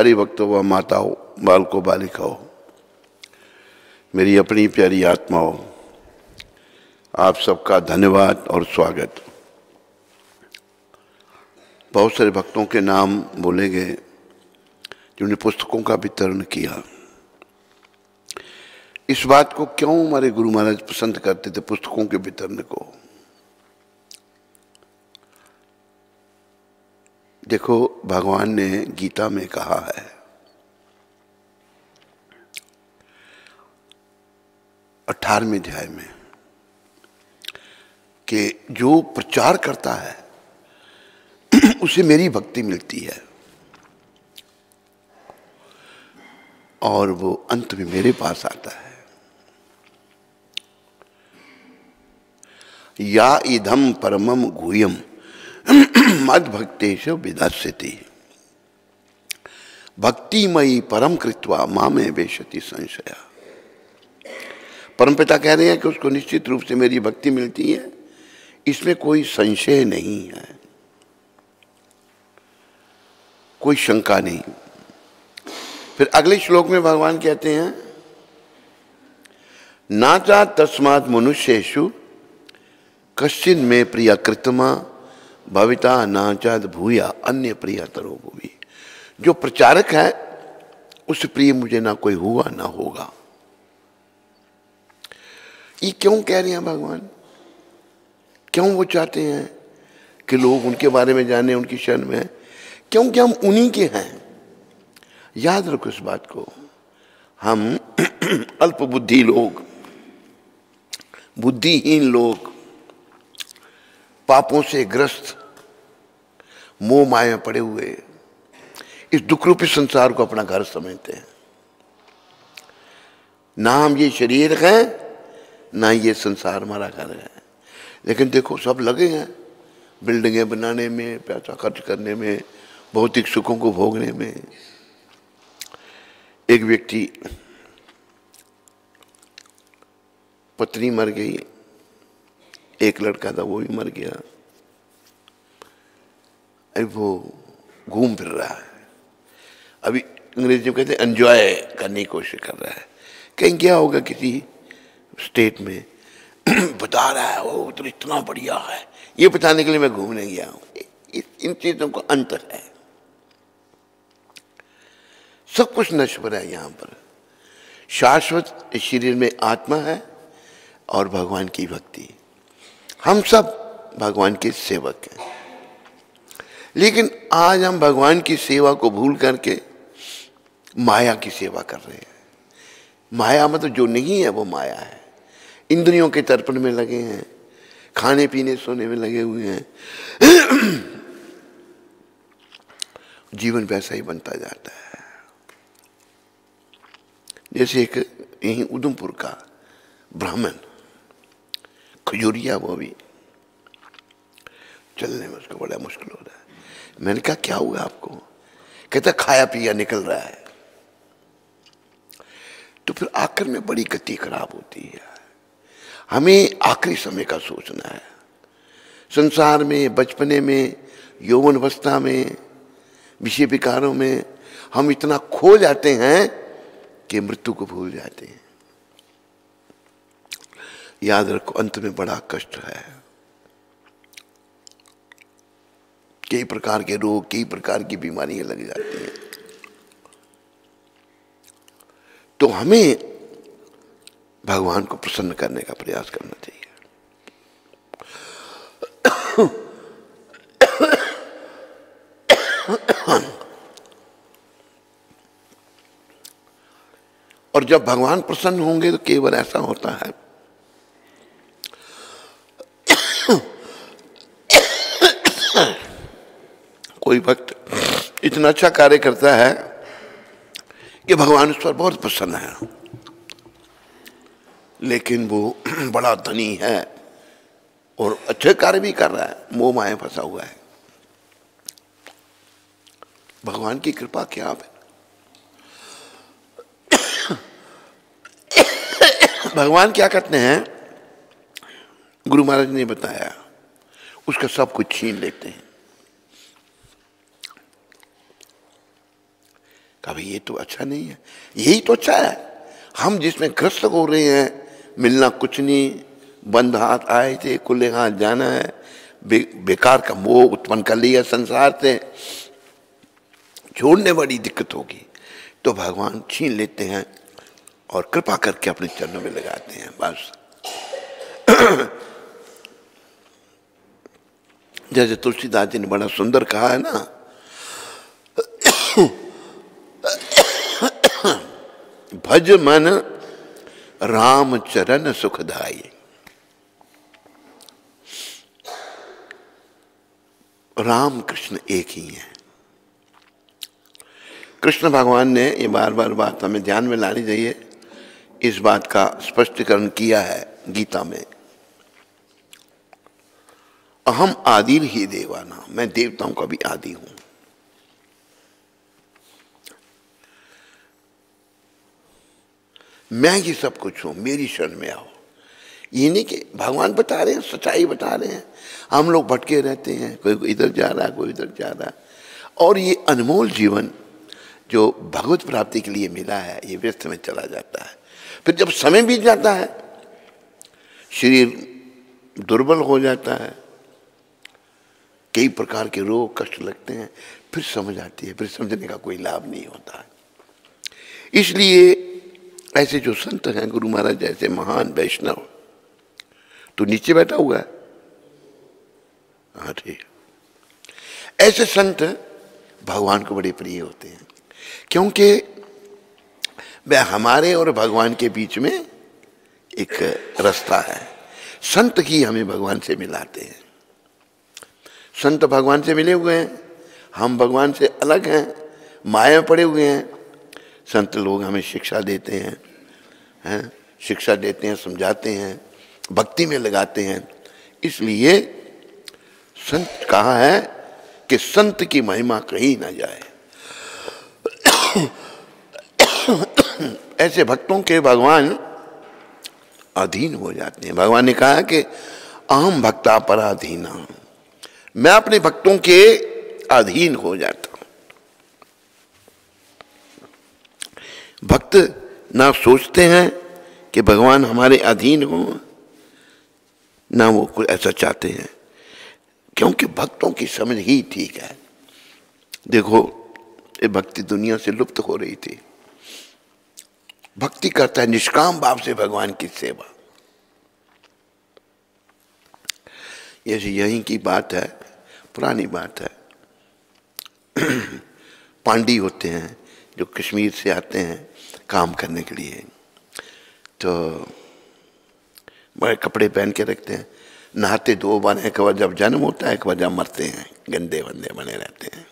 हरि भक्तों व माताओं, बालकों बालिकाओं, मेरी अपनी प्यारी आत्माओं, आप सबका धन्यवाद और स्वागत। बहुत सारे भक्तों के नाम बोले गए जिन्होंने पुस्तकों का वितरण किया। इस बात को क्यों हमारे गुरु महाराज पसंद करते थे, पुस्तकों के वितरण को? देखो, भगवान ने गीता में कहा है, 18वें अध्याय में, कि जो प्रचार करता है उसे मेरी भक्ति मिलती है और वो अंत में मेरे पास आता है। या इदम परमम गुह्यम मद भक्तेश विदस्यति भक्तिमयी परम कृत्वा मामे वेशति संशया। परमपिता कह रहे हैं कि उसको निश्चित रूप से मेरी भक्ति मिलती है, इसमें कोई संशय नहीं है, कोई शंका नहीं। फिर अगले श्लोक में भगवान कहते हैं, नाचा तस्मात् मनुष्येषु कश्चिन में प्रिय कृतमा भविता नाचाद भूया अन्य प्रियतरो भूवि। जो प्रचारक है उससे प्रिय मुझे ना कोई हुआ ना होगा। ये क्यों कह रहे हैं भगवान? क्यों वो चाहते हैं कि लोग उनके बारे में जाने, उनकी शरण में? क्योंकि हम उन्हीं के हैं। याद रखो इस बात को। हम अल्प बुद्धि लोग, बुद्धिहीन लोग, पापों से ग्रस्त, मोह माया पड़े हुए इस दुख रूपी संसार को अपना घर समझते हैं। ना हम ये शरीर है, ना ये संसार हमारा घर है। लेकिन देखो, सब लगे हैं बिल्डिंगें बनाने में, पैसा खर्च करने में, भौतिक सुखों को भोगने में। एक व्यक्ति, पत्नी मर गई, एक लड़का था वो भी मर गया, अभी वो घूम फिर रहा है। अभी अंग्रेजी में कहते हैं एंजॉय करने की कोशिश कर रहा है। कहीं गया होगा किसी स्टेट में, बता रहा है वो तो इतना बढ़िया है, ये बताने के लिए मैं घूमने गया हूं। इन चीजों का अंतर है। सब कुछ नश्वर है। यहां पर शाश्वत इस शरीर में आत्मा है और भगवान की भक्ति। हम सब भगवान के सेवक हैं, लेकिन आज हम भगवान की सेवा को भूल करके माया की सेवा कर रहे हैं। माया मतलब जो नहीं है वो माया है। इंद्रियों के तर्पण में लगे हैं, खाने पीने सोने में लगे हुए हैं। जीवन वैसा ही बनता जाता है। जैसे एक यहीं उधमपुर का ब्राह्मण खजूरिया, वो भी चलने में उसको बड़ा मुश्किल हो रहा है। मैंने कहा क्या हुआ आपको? कहता खाया पिया निकल रहा है। तो फिर आखिर में बड़ी गति खराब होती है। हमें आखिरी समय का सोचना है। संसार में, बचपने में, यौवन अवस्था में, विषय विकारों में हम इतना खो जाते हैं कि मृत्यु को भूल जाते हैं। याद रखो, अंत में बड़ा कष्ट है। कई प्रकार के रोग, कई प्रकार की बीमारियां लग जाती हैं। तो हमें भगवान को प्रसन्न करने का प्रयास करना चाहिए। और जब भगवान प्रसन्न होंगे तो केवल ऐसा होता है, कोई भक्त इतना अच्छा कार्य करता है कि भगवान उस पर बहुत प्रसन्न है, लेकिन वो बड़ा धनी है और अच्छे कार्य भी कर रहा है, मोह माया फंसा हुआ है। भगवान की कृपा क्या है? भगवान क्या करते हैं, गुरु महाराज ने बताया, उसका सब कुछ छीन लेते हैं। कभी ये तो अच्छा नहीं है, यही तो अच्छा है। हम जिसमें ग्रस्त हो रहे हैं, मिलना कुछ नहीं, बंद हाथ आए थे, खुले हाथ जाना है, बेकार का मोह उत्पन्न कर लिया संसार से, छोड़ने बड़ी दिक्कत होगी। तो भगवान छीन लेते हैं और कृपा करके अपने चरणों में लगाते हैं, बस। जैसे तुलसीदास जी ने बड़ा सुंदर कहा है ना, भज मन राम चरण सुखदाई। राम कृष्ण एक ही है। कृष्ण भगवान ने ये बार बार बात हमें ध्यान में लानी चाहिए, इस बात का स्पष्टीकरण किया है गीता में। अहम आदि ही देवाना, मैं देवताओं का भी आदि हूं। मैं ही सब कुछ हूं, मेरी शरण में आओ। ये नहीं कि भगवान बता रहे हैं, सच्चाई बता रहे हैं, हम लोग भटके रहते हैं, कोई इधर जा रहा है, कोई इधर जा रहा है। और ये अनमोल जीवन जो भगवत प्राप्ति के लिए मिला है, ये व्यस्त में चला जाता है। फिर जब समय बीत जाता है, शरीर दुर्बल हो जाता है, कई प्रकार के रोग कष्ट लगते हैं, फिर समझ आती है, फिर समझने का कोई लाभ नहीं होता है। इसलिए ऐसे जो संत हैं, गुरु महाराज जैसे महान वैष्णव, तो नीचे बैठा हुआ है, हाँ ठीक, ऐसे संत भगवान को बड़े प्रिय होते हैं, क्योंकि वह हमारे और भगवान के बीच में एक रास्ता है। संत ही हमें भगवान से मिलाते हैं। संत भगवान से मिले हुए हैं, हम भगवान से अलग हैं, माया में पड़े हुए हैं। संत लोग हमें शिक्षा देते हैं, शिक्षा देते हैं, समझाते हैं, भक्ति में लगाते हैं। इसलिए संत कहा है कि संत की महिमा कहीं ना जाए। ऐसे भक्तों के भगवान अधीन हो जाते हैं। भगवान ने कहा कि अहम भक्ता पराधीना, मैं अपने भक्तों के अधीन हो जाता हूं। भक्त ना सोचते हैं कि भगवान हमारे अधीन हो, ना वो कोई ऐसा चाहते हैं, क्योंकि भक्तों की समझ ही ठीक है। देखो, ये भक्ति दुनिया से लुप्त हो रही थी। भक्ति करता है निष्काम भाव से भगवान की सेवा। यहीं की बात है, पुरानी बात है। पांडी होते हैं जो कश्मीर से आते हैं काम करने के लिए, तो बड़े कपड़े पहन के रखते हैं, नहाते 2 बार, एक बार जब जन्म होता है, एक बार जब मरते हैं, गंदे बंदे बने रहते हैं।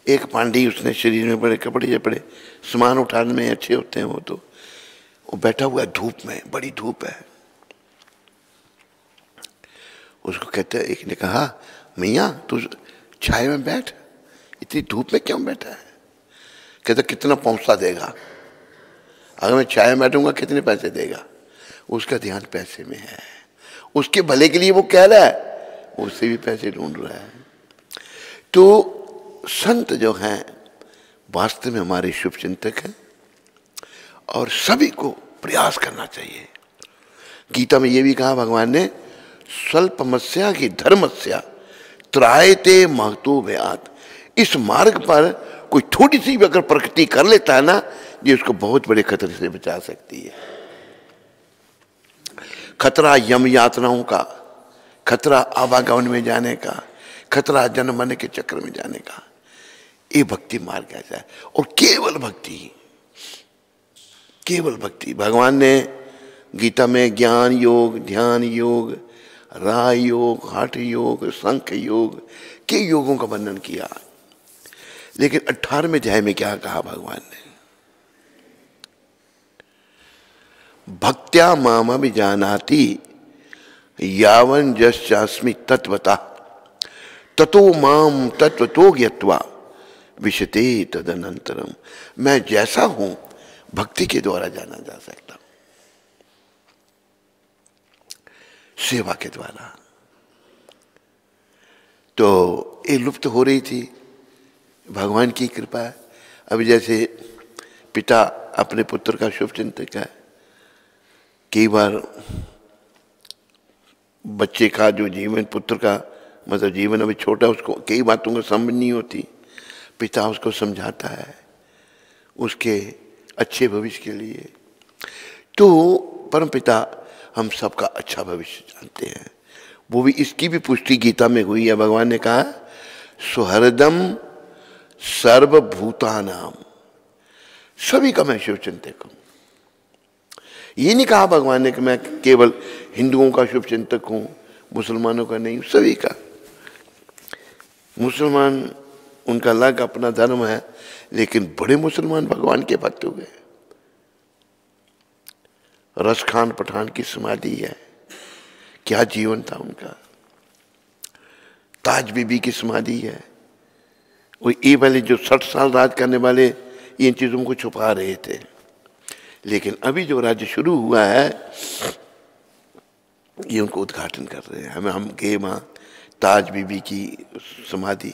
एक पांडी, उसने शरीर में बड़े कपड़े, बड़े सामान उठाने में अच्छे होते हैं, वो बैठा हुआ है धूप में, बड़ी धूप है। उसको कहते हैं, एक ने कहा, मियाँ तू छाए में बैठ, इतनी धूप में क्यों बैठा है? कहते कितना पहुंचता देगा, अगर मैं छाए में बैठूंगा कितने पैसे देगा? उसका ध्यान पैसे में है, उसके भले के लिए वो कह रहा है, उससे भी पैसे ढूंढ रहा है। तो संत जो हैं वास्तव में हमारे शुभ चिंतक हैं, और सभी को प्रयास करना चाहिए। गीता में ये भी कहा भगवान ने, स्वल्पमस्या की धर्मस्या त्रायते महतो भयात। इस मार्ग पर कोई थोड़ी सी भी अगर प्रकृति कर लेता है ना, ये उसको बहुत बड़े खतरे से बचा सकती है। खतरा यम यातनाओं का, खतरा आवागमन में जाने का, खतरा जन्म मरने के चक्र में जाने का। ये भक्ति मार्ग ऐसा है। और केवल भक्ति, केवल भक्ति। भगवान ने गीता में ज्ञान योग, ध्यान योग, राय योग, हठ योग, संख्य योग के योगों का वर्णन किया। लेकिन 18वें अध्याय में क्या कहा भगवान ने? भक्त्या माम अभिजानाति यावन जस्यास्मि तत्वतः ततो माम तत्वतो ज्ञत्वा विशते तदनंतरम। मैं जैसा हूं भक्ति के द्वारा जाना जा सकता हूं, सेवा के द्वारा। तो ये लुप्त हो रही थी, भगवान की कृपा है। अभी जैसे पिता अपने पुत्र का शुभ चिंतक है, कई बार बच्चे का जो जीवन, पुत्र का मतलब जीवन अभी छोटा, उसको कई बातों को समझ नहीं होती, पिता उसको समझाता है उसके अच्छे भविष्य के लिए। तो परमपिता हम सबका अच्छा भविष्य जानते हैं। वो भी, इसकी भी पुष्टि गीता में हुई है। भगवान ने कहा सुहृदम सर्वभूतानाम, सभी का मैं शुभ चिंतक हूं। ये नहीं कहा भगवान ने कि मैं केवल हिंदुओं का शुभ चिंतक हूं, मुसलमानों का नहीं, सभी का। मुसलमान उनका अलग अपना धर्म है, लेकिन बड़े मुसलमान भगवान के भक्त हुए। रस खान पठान की समाधि है, क्या जीवन था उनका। ताज बीबी की समाधि है। वो ये वाले जो 60 साल राज करने वाले इन चीजों को छुपा रहे थे, लेकिन अभी जो राज्य शुरू हुआ है ये उनको उद्घाटन कर रहे हैं। हम गए वहाँ ताज बीबी की समाधि।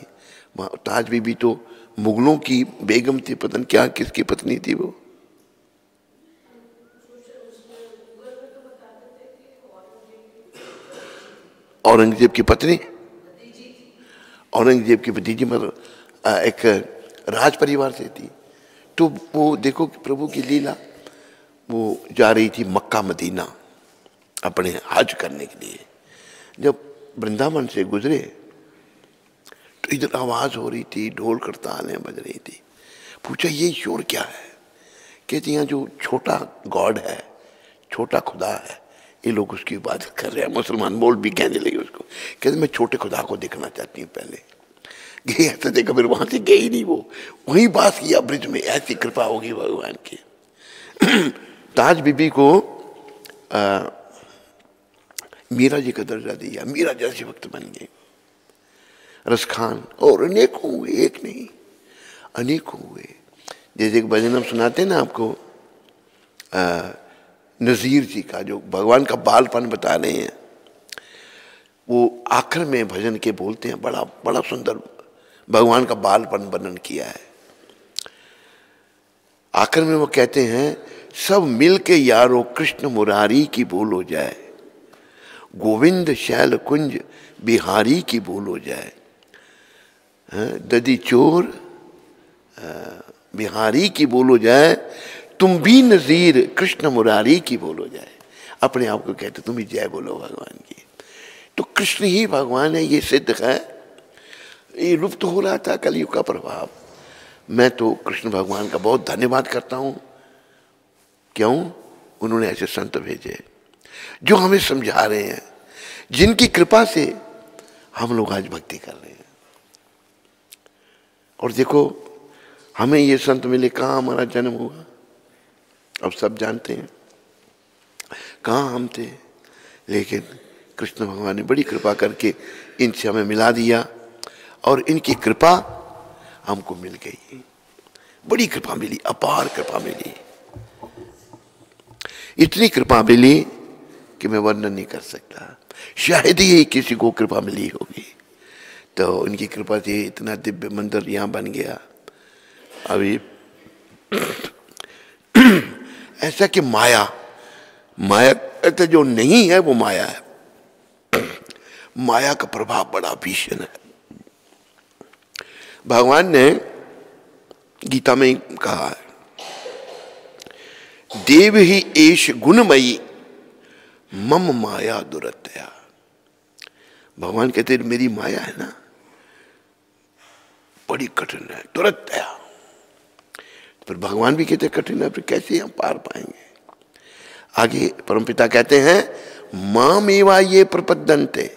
ताज बीबी तो मुगलों की बेगम थी, पता नहीं क्या किसकी पत्नी थी वो। औरंगजेब की पत्नी, औरंगजेब की भतीजी, मतलब एक राज परिवार से थी। तो वो देखो प्रभु की लीला, वो जा रही थी मक्का मदीना अपने हज करने के लिए। जब वृंदावन से गुजरे तो इधर आवाज हो रही थी, ढोल करतालें बज रही थी। पूछा ये शोर क्या है? कहते यहाँ जो छोटा गॉड है, छोटा खुदा है, ये लोग उसकी इबादत कर रहे हैं। मुसलमान बोल भी कहने लगे उसको। कहते मैं छोटे खुदा को देखना चाहती हूँ। पहले गए ऐसा देखा, फिर वहां से गए ही नहीं, वो वहीं बात किया ब्रिज में। ऐसी कृपा होगी भगवान की। ताज बीबी को मीरा जी का दर्जा दिया, मीरा जैसे भक्त बन गए। रस खान और अनेकों हुए, एक नहीं अनेकों हुए। जैसे एक भजन हम सुनाते हैं ना आपको, नजीर जी का, जो भगवान का बालपन बता रहे हैं, वो आखिर में भजन के बोलते हैं, बड़ा बड़ा सुंदर भगवान का बालपन वर्णन किया है। आखिर में वो कहते हैं सब मिल के यारो कृष्ण मुरारी की बोलो जाए, गोविंद शैल कुंज बिहारी की बोलो जाए, ददी चोर बिहारी की बोलो जाए, तुम भी नजीर कृष्ण मुरारी की बोलो जाए। अपने आप को कहते तुम ही जय बोलो भगवान की। तो कृष्ण ही भगवान है, ये सिद्ध है। ये लुप्त हो रहा था कलयुग का प्रभाव। मैं तो कृष्ण भगवान का बहुत धन्यवाद करता हूं। क्यों? उन्होंने ऐसे संत भेजे जो हमें समझा रहे हैं, जिनकी कृपा से हम लोग आज भक्ति कर रहे हैं। और देखो हमें ये संत मिले, कहाँ हमारा जन्म हुआ अब सब जानते हैं, कहाँ हम थे, लेकिन कृष्ण भगवान ने बड़ी कृपा करके इनसे हमें मिला दिया। और इनकी कृपा हमको मिल गई, बड़ी कृपा मिली, अपार कृपा मिली। इतनी कृपा मिली कि मैं वर्णन नहीं कर सकता। शायद ही किसी को कृपा मिली होगी। तो इनकी कृपा से इतना दिव्य मंदिर यहाँ बन गया। अभी ऐसा कि माया, माया कहते जो नहीं है वो माया है। माया का प्रभाव बड़ा भीषण है। भगवान ने गीता में कहा है, देव ही एश गुणमयी मम माया दुरतया। भगवान कहते मेरी माया है ना, बड़ी कठिन है, दुरतया। फिर भगवान भी कहते कठिन है, फिर कैसे हम पार पाएंगे? आगे परमपिता कहते हैं मामेवा ये प्रपद्यन्ते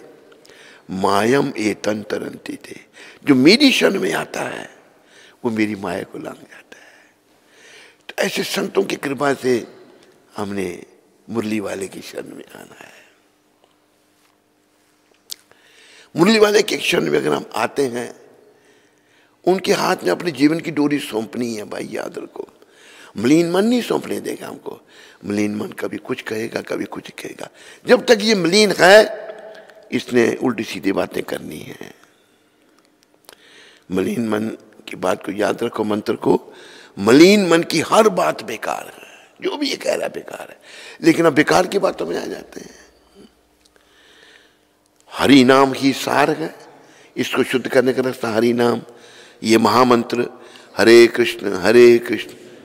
मायम एतन तरन्ति थे। जो मेरी शरण में आता है वो मेरी माया को लांग जाता है। तो ऐसे संतों की कृपा से हमने मुरली वाले की शरण में आना है। मुरली वाले के शरण में अगर हम आते हैं, उनके हाथ में अपने जीवन की डोरी सौंपनी है। भाई याद रखो, मलिन मन नहीं सौंपने देगा हमको। मलिन मन कभी कुछ कहेगा, कभी कुछ कहेगा। जब तक ये मलिन है, इसने उल्टी सीधी बातें करनी है। मलिन मन की बात को याद रखो, मंत्र को, मलिन मन की हर बात बेकार है। जो भी ये कह रहा है बेकार है, लेकिन अब बेकार की बातों में आ जाते हैं। हरि नाम ही सार है, इसको शुद्ध करने का रास्ता हरि नाम, ये महामंत्र हरे कृष्ण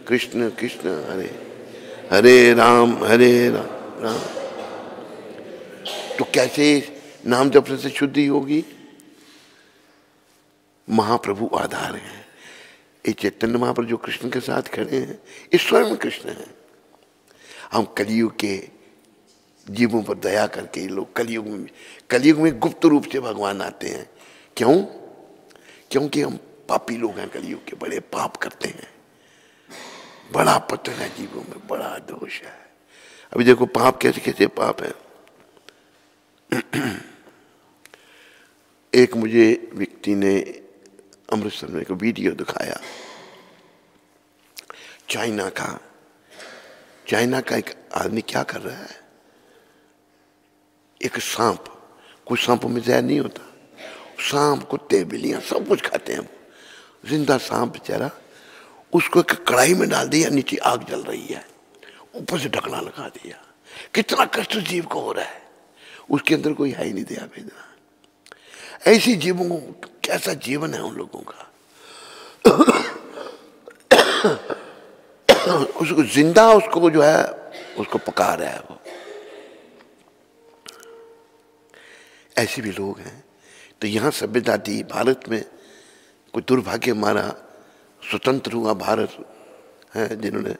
कृष्ण कृष्ण हरे हरे राम राम। तो कैसे नाम जपने से शुद्धि होगी? महाप्रभु आधार है। ये चैतन्य महाप्रभु जो कृष्ण के साथ खड़े हैं, ये स्वयं कृष्ण है। हम कलयुग के जीवों पर दया करके ये लोग कलयुग में गुप्त रूप से भगवान आते हैं। क्यों? क्योंकि हम पापी लोग हैं, कलयुग के बड़े पाप करते हैं, बड़ा पतन है जीवों में, बड़ा दोष है। अभी देखो पाप कैसे कैसे पाप है। एक मुझे व्यक्ति ने अमृतसर में एक वीडियो दिखाया, चाइना का एक आदमी क्या कर रहा है, एक सांप, कुछ सांपों में जहर नहीं होता, सांप कुत्ते बिल्लियां सब कुछ खाते हैं, जिंदा सांप बेचारा, उसको एक कढ़ाई में डाल दिया, नीचे आग जल रही है, ऊपर से ढकना लगा दिया। कितना कष्ट जीव को हो रहा है, उसके अंदर कोई है ही नहीं दया वेदना। ऐसी जीवों को कैसा जीवन है उन लोगों का। उसको जिंदा, उसको जो है उसको पका रहा है वो। ऐसे भी लोग हैं। तो यहाँ सभ्यता थी भारत में, कोई दुर्भाग्य हमारा स्वतंत्र हुआ भारत है, जिन्होंने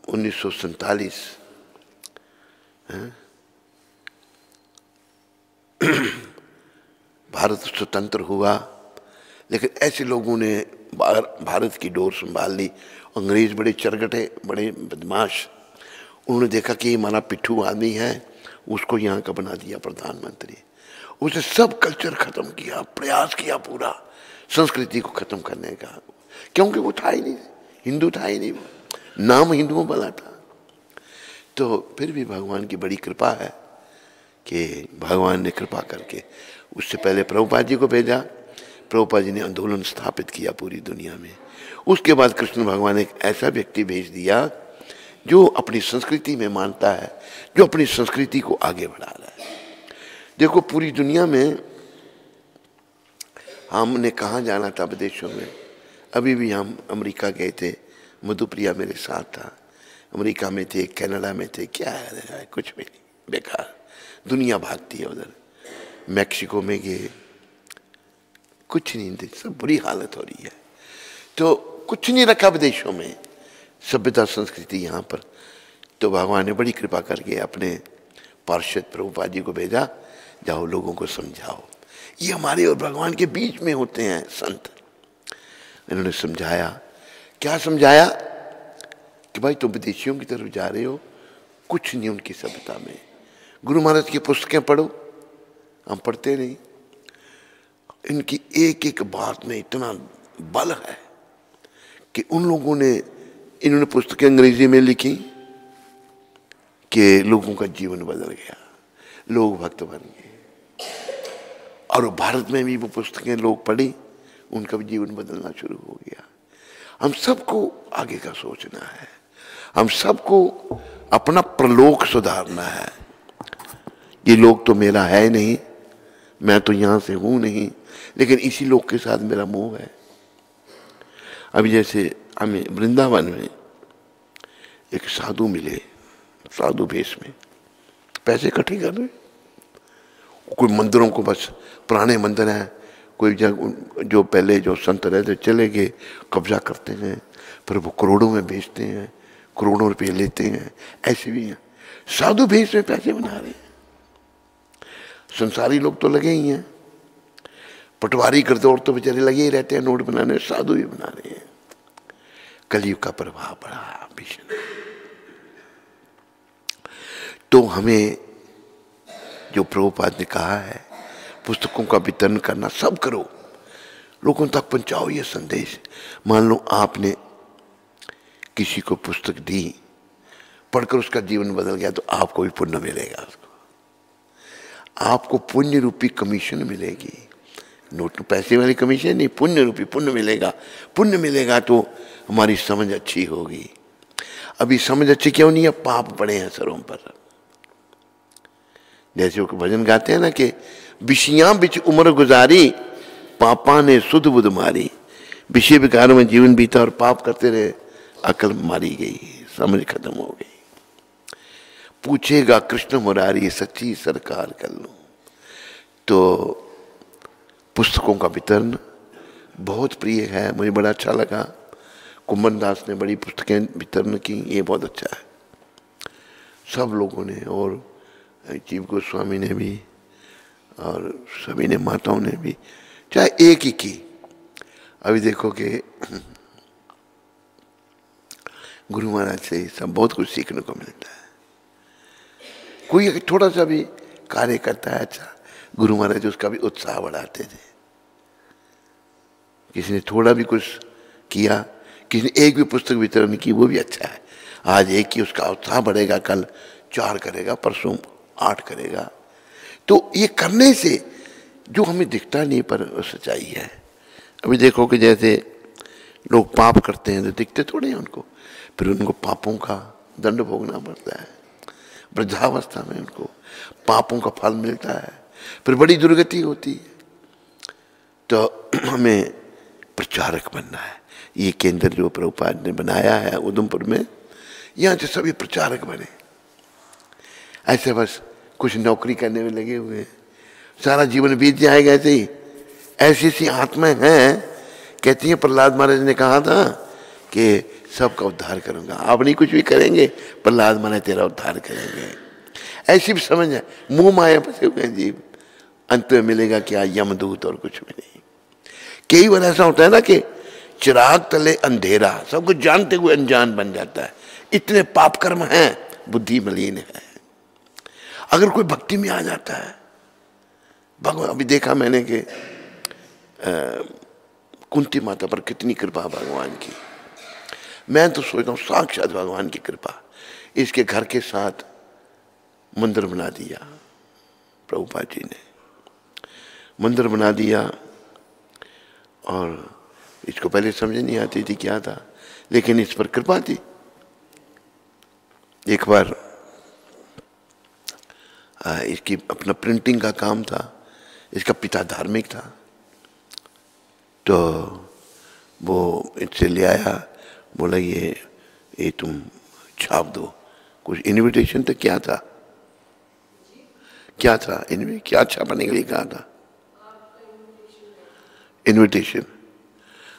1947 भारत स्वतंत्र हुआ, लेकिन ऐसे लोगों ने भारत की डोर संभाल ली। अंग्रेज बड़े चरगटे, बड़े बदमाश, उन्होंने देखा कि हमारा पिट्ठू आदमी है, उसको यहाँ का बना दिया प्रधानमंत्री। उसे सब कल्चर खत्म किया, प्रयास किया पूरा संस्कृति को खत्म करने का, क्योंकि वो था ही नहीं, हिंदू था ही नहीं, वो नाम हिंदुओं वाला था। तो फिर भी भगवान की बड़ी कृपा है कि भगवान ने कृपा करके उससे पहले प्रभुपाद जी को भेजा, प्रभुपाद जी ने आंदोलन स्थापित किया पूरी दुनिया में। उसके बाद कृष्ण भगवान ने एक ऐसा व्यक्ति भेज दिया जो अपनी संस्कृति में मानता है, जो अपनी संस्कृति को आगे बढ़ा रहा है। देखो पूरी दुनिया में हमने कहाँ जाना था विदेशों में, अभी भी हम अमेरिका गए थे, मधुप्रिया मेरे साथ था, अमेरिका में थे, कनाडा में थे, क्या है कुछ भी नहीं, बेकार, दुनिया भागती है उधर। मैक्सिको में गए, कुछ नहीं थे, सब बुरी हालत हो रही है। तो कुछ नहीं रखा विदेशों में, सभ्यता संस्कृति यहाँ पर। तो भगवान ने बड़ी कृपा करके अपने पार्षद प्रभुपाद जी को भेजा, जाओ लोगों को समझाओ। ये हमारे और भगवान के बीच में होते हैं संत। इन्होंने समझाया, क्या समझाया कि भाई तुम विदेशियों की तरफ जा रहे हो, कुछ नहीं उनकी सभ्यता में। गुरु महाराज की पुस्तकें पढ़ो, हम पढ़ते नहीं। इनकी एक एक बात में इतना बल है कि उन लोगों ने, इन्होंने पुस्तकें अंग्रेजी में लिखी कि लोगों का जीवन बदल गया, लोग भक्त बन गए। और भारत में भी वो पुस्तकें लोग पढ़ी, उनका भी जीवन बदलना शुरू हो गया। हम सबको आगे का सोचना है, हम सबको अपना प्रलोक सुधारना है। ये लोग तो मेरा है नहीं, मैं तो यहाँ से हूँ नहीं, लेकिन इसी लोग के साथ मेरा मोह है। अभी जैसे हमें वृंदावन में एक साधु मिले, साधु भेष में, पैसे इकट्ठे कर रहे, कोई मंदिरों को, बस पुराने मंदिर हैं, कोई जगह जो पहले जो संत रहते चले गए, कब्जा करते हैं, फिर वो करोड़ों में बेचते हैं, करोड़ों रुपये लेते हैं। ऐसे भी हैं साधु भेष में पैसे बना रहे हैं। संसारी लोग तो लगे ही हैं, पटवारी करते और तो बेचारे लगे ही रहते हैं नोट बनाने, साधु भी बना रहे हैं। कलयुग का प्रभाव बड़ा भीषण। तो हमें जो प्रभुपाद ने कहा है, पुस्तकों का वितरण करना, सब करो, लोगों तक पहुंचाओ ये संदेश। मान लो आपने किसी को पुस्तक दी, पढ़कर उसका जीवन बदल गया, तो आपको भी पुण्य मिलेगा, उसको आपको पुण्य रूपी कमीशन मिलेगी। नोट पैसे वाली कमीशन नहीं, पुण्य रूपी पुण्य मिलेगा। पुण्य मिलेगा तो हमारी समझ अच्छी होगी। अभी समझ अच्छी क्यों नहीं है? पाप पड़े हैं सरों पर। जैसे वो भजन गाते हैं ना कि विषयां बिच उम्र गुजारी, पापा ने सुध बुध मारी। विषय विकारों में जीवन बीता और पाप करते रहे, अकल मारी गई, समझ खत्म हो गई। पूछेगा कृष्ण मुरारी सच्ची सरकार कर लो। तो पुस्तकों का वितरण बहुत प्रिय है, मुझे बड़ा अच्छा लगा। कुंभन दास ने बड़ी पुस्तकें वितरण की, ये बहुत अच्छा है। सब लोगों ने, और जीव गोस्वामी ने भी, और सभी ने, माताओं ने भी, चाहे एक ही की। अभी देखो कि गुरु महाराज से सब बहुत कुछ सीखने को मिलता है। कोई थोड़ा सा भी कार्य करता है अच्छा, गुरु महाराज उसका भी उत्साह बढ़ाते थे। किसी ने थोड़ा भी कुछ किया, किसी ने एक भी पुस्तक वितरण की, वो भी अच्छा है। आज एक की, उसका उत्साह बढ़ेगा, कल 4 करेगा, परसों 8 करेगा। तो ये करने से जो हमें दिखता नहीं पर सच्चाई है। अभी देखो कि जैसे लोग पाप करते हैं तो दिखते थोड़े हैं उनको, फिर उनको पापों का दंड भोगना पड़ता है। वृद्धावस्था में उनको पापों का फल मिलता है, फिर बड़ी दुर्गति होती है। तो हमें प्रचारक बनना है। ये केंद्र जो प्रभुपाद ने बनाया है उधमपुर में, यहाँ से सभी प्रचारक बने। ऐसे बस कुछ नौकरी करने में लगे हुए हैं, सारा जीवन बीत जाएगा ऐसे ही। ऐसी ऐसी आत्माएं हैं, कहती हैं प्रहलाद महाराज ने कहा था कि सबका उद्धार करूंगा। आप नहीं कुछ भी करेंगे, प्रहलाद महाराज तेरा उद्धार करेंगे। ऐसी भी समझ है, मुंह माया फंसे हुए जीव, अंत में मिलेगा क्या? यमदूत और कुछ भी नहीं। कई बार ऐसा होता है ना कि चिराग तले अंधेरा, सब कुछ जानते हुए अनजान बन जाता है। इतने पाप कर्म हैं, बुद्धि मलिन है। अगर कोई भक्ति में आ जाता है, भगवान, अभी देखा मैंने कि कुंती माता पर कितनी कृपा भगवान की। मैं तो सोचता हूँ साक्षात भगवान की कृपा। इसके घर के साथ मंदिर बना दिया प्रभुपाद जी ने, मंदिर बना दिया। और इसको पहले समझ नहीं आती थी क्या था, लेकिन इस पर कृपा थी। एक बार इसकी अपना प्रिंटिंग का काम था, इसका पिता धार्मिक था, तो वो इससे ले आया, बोला ये तुम छाप दो। कुछ इन्विटेशन तो क्या था, क्या था क्या छापने के लिए कहा था? इन्विटेशन,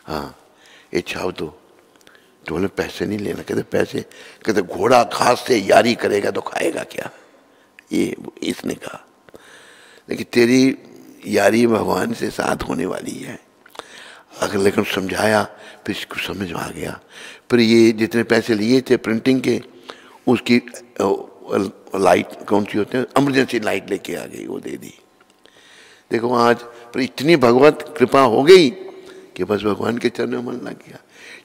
हाँ, ये छाप दो। तो बोले पैसे नहीं लेना। कहते पैसे? कहते घोड़ा घास से यारी करेगा तो खाएगा क्या? ये इसने कहा। लेकिन तेरी यारी भगवान से साथ होने वाली है। अगर लेकिन समझाया, फिर इसको समझ में आ गया। फिर ये जितने पैसे लिए थे प्रिंटिंग के, उसकी लाइट कौन सी होते हैं, इमरजेंसी लाइट लेके आ गई, वो दे दी। देखो आज पर इतनी भगवत कृपा हो गई कि बस भगवान के चरणों में मन लग गया।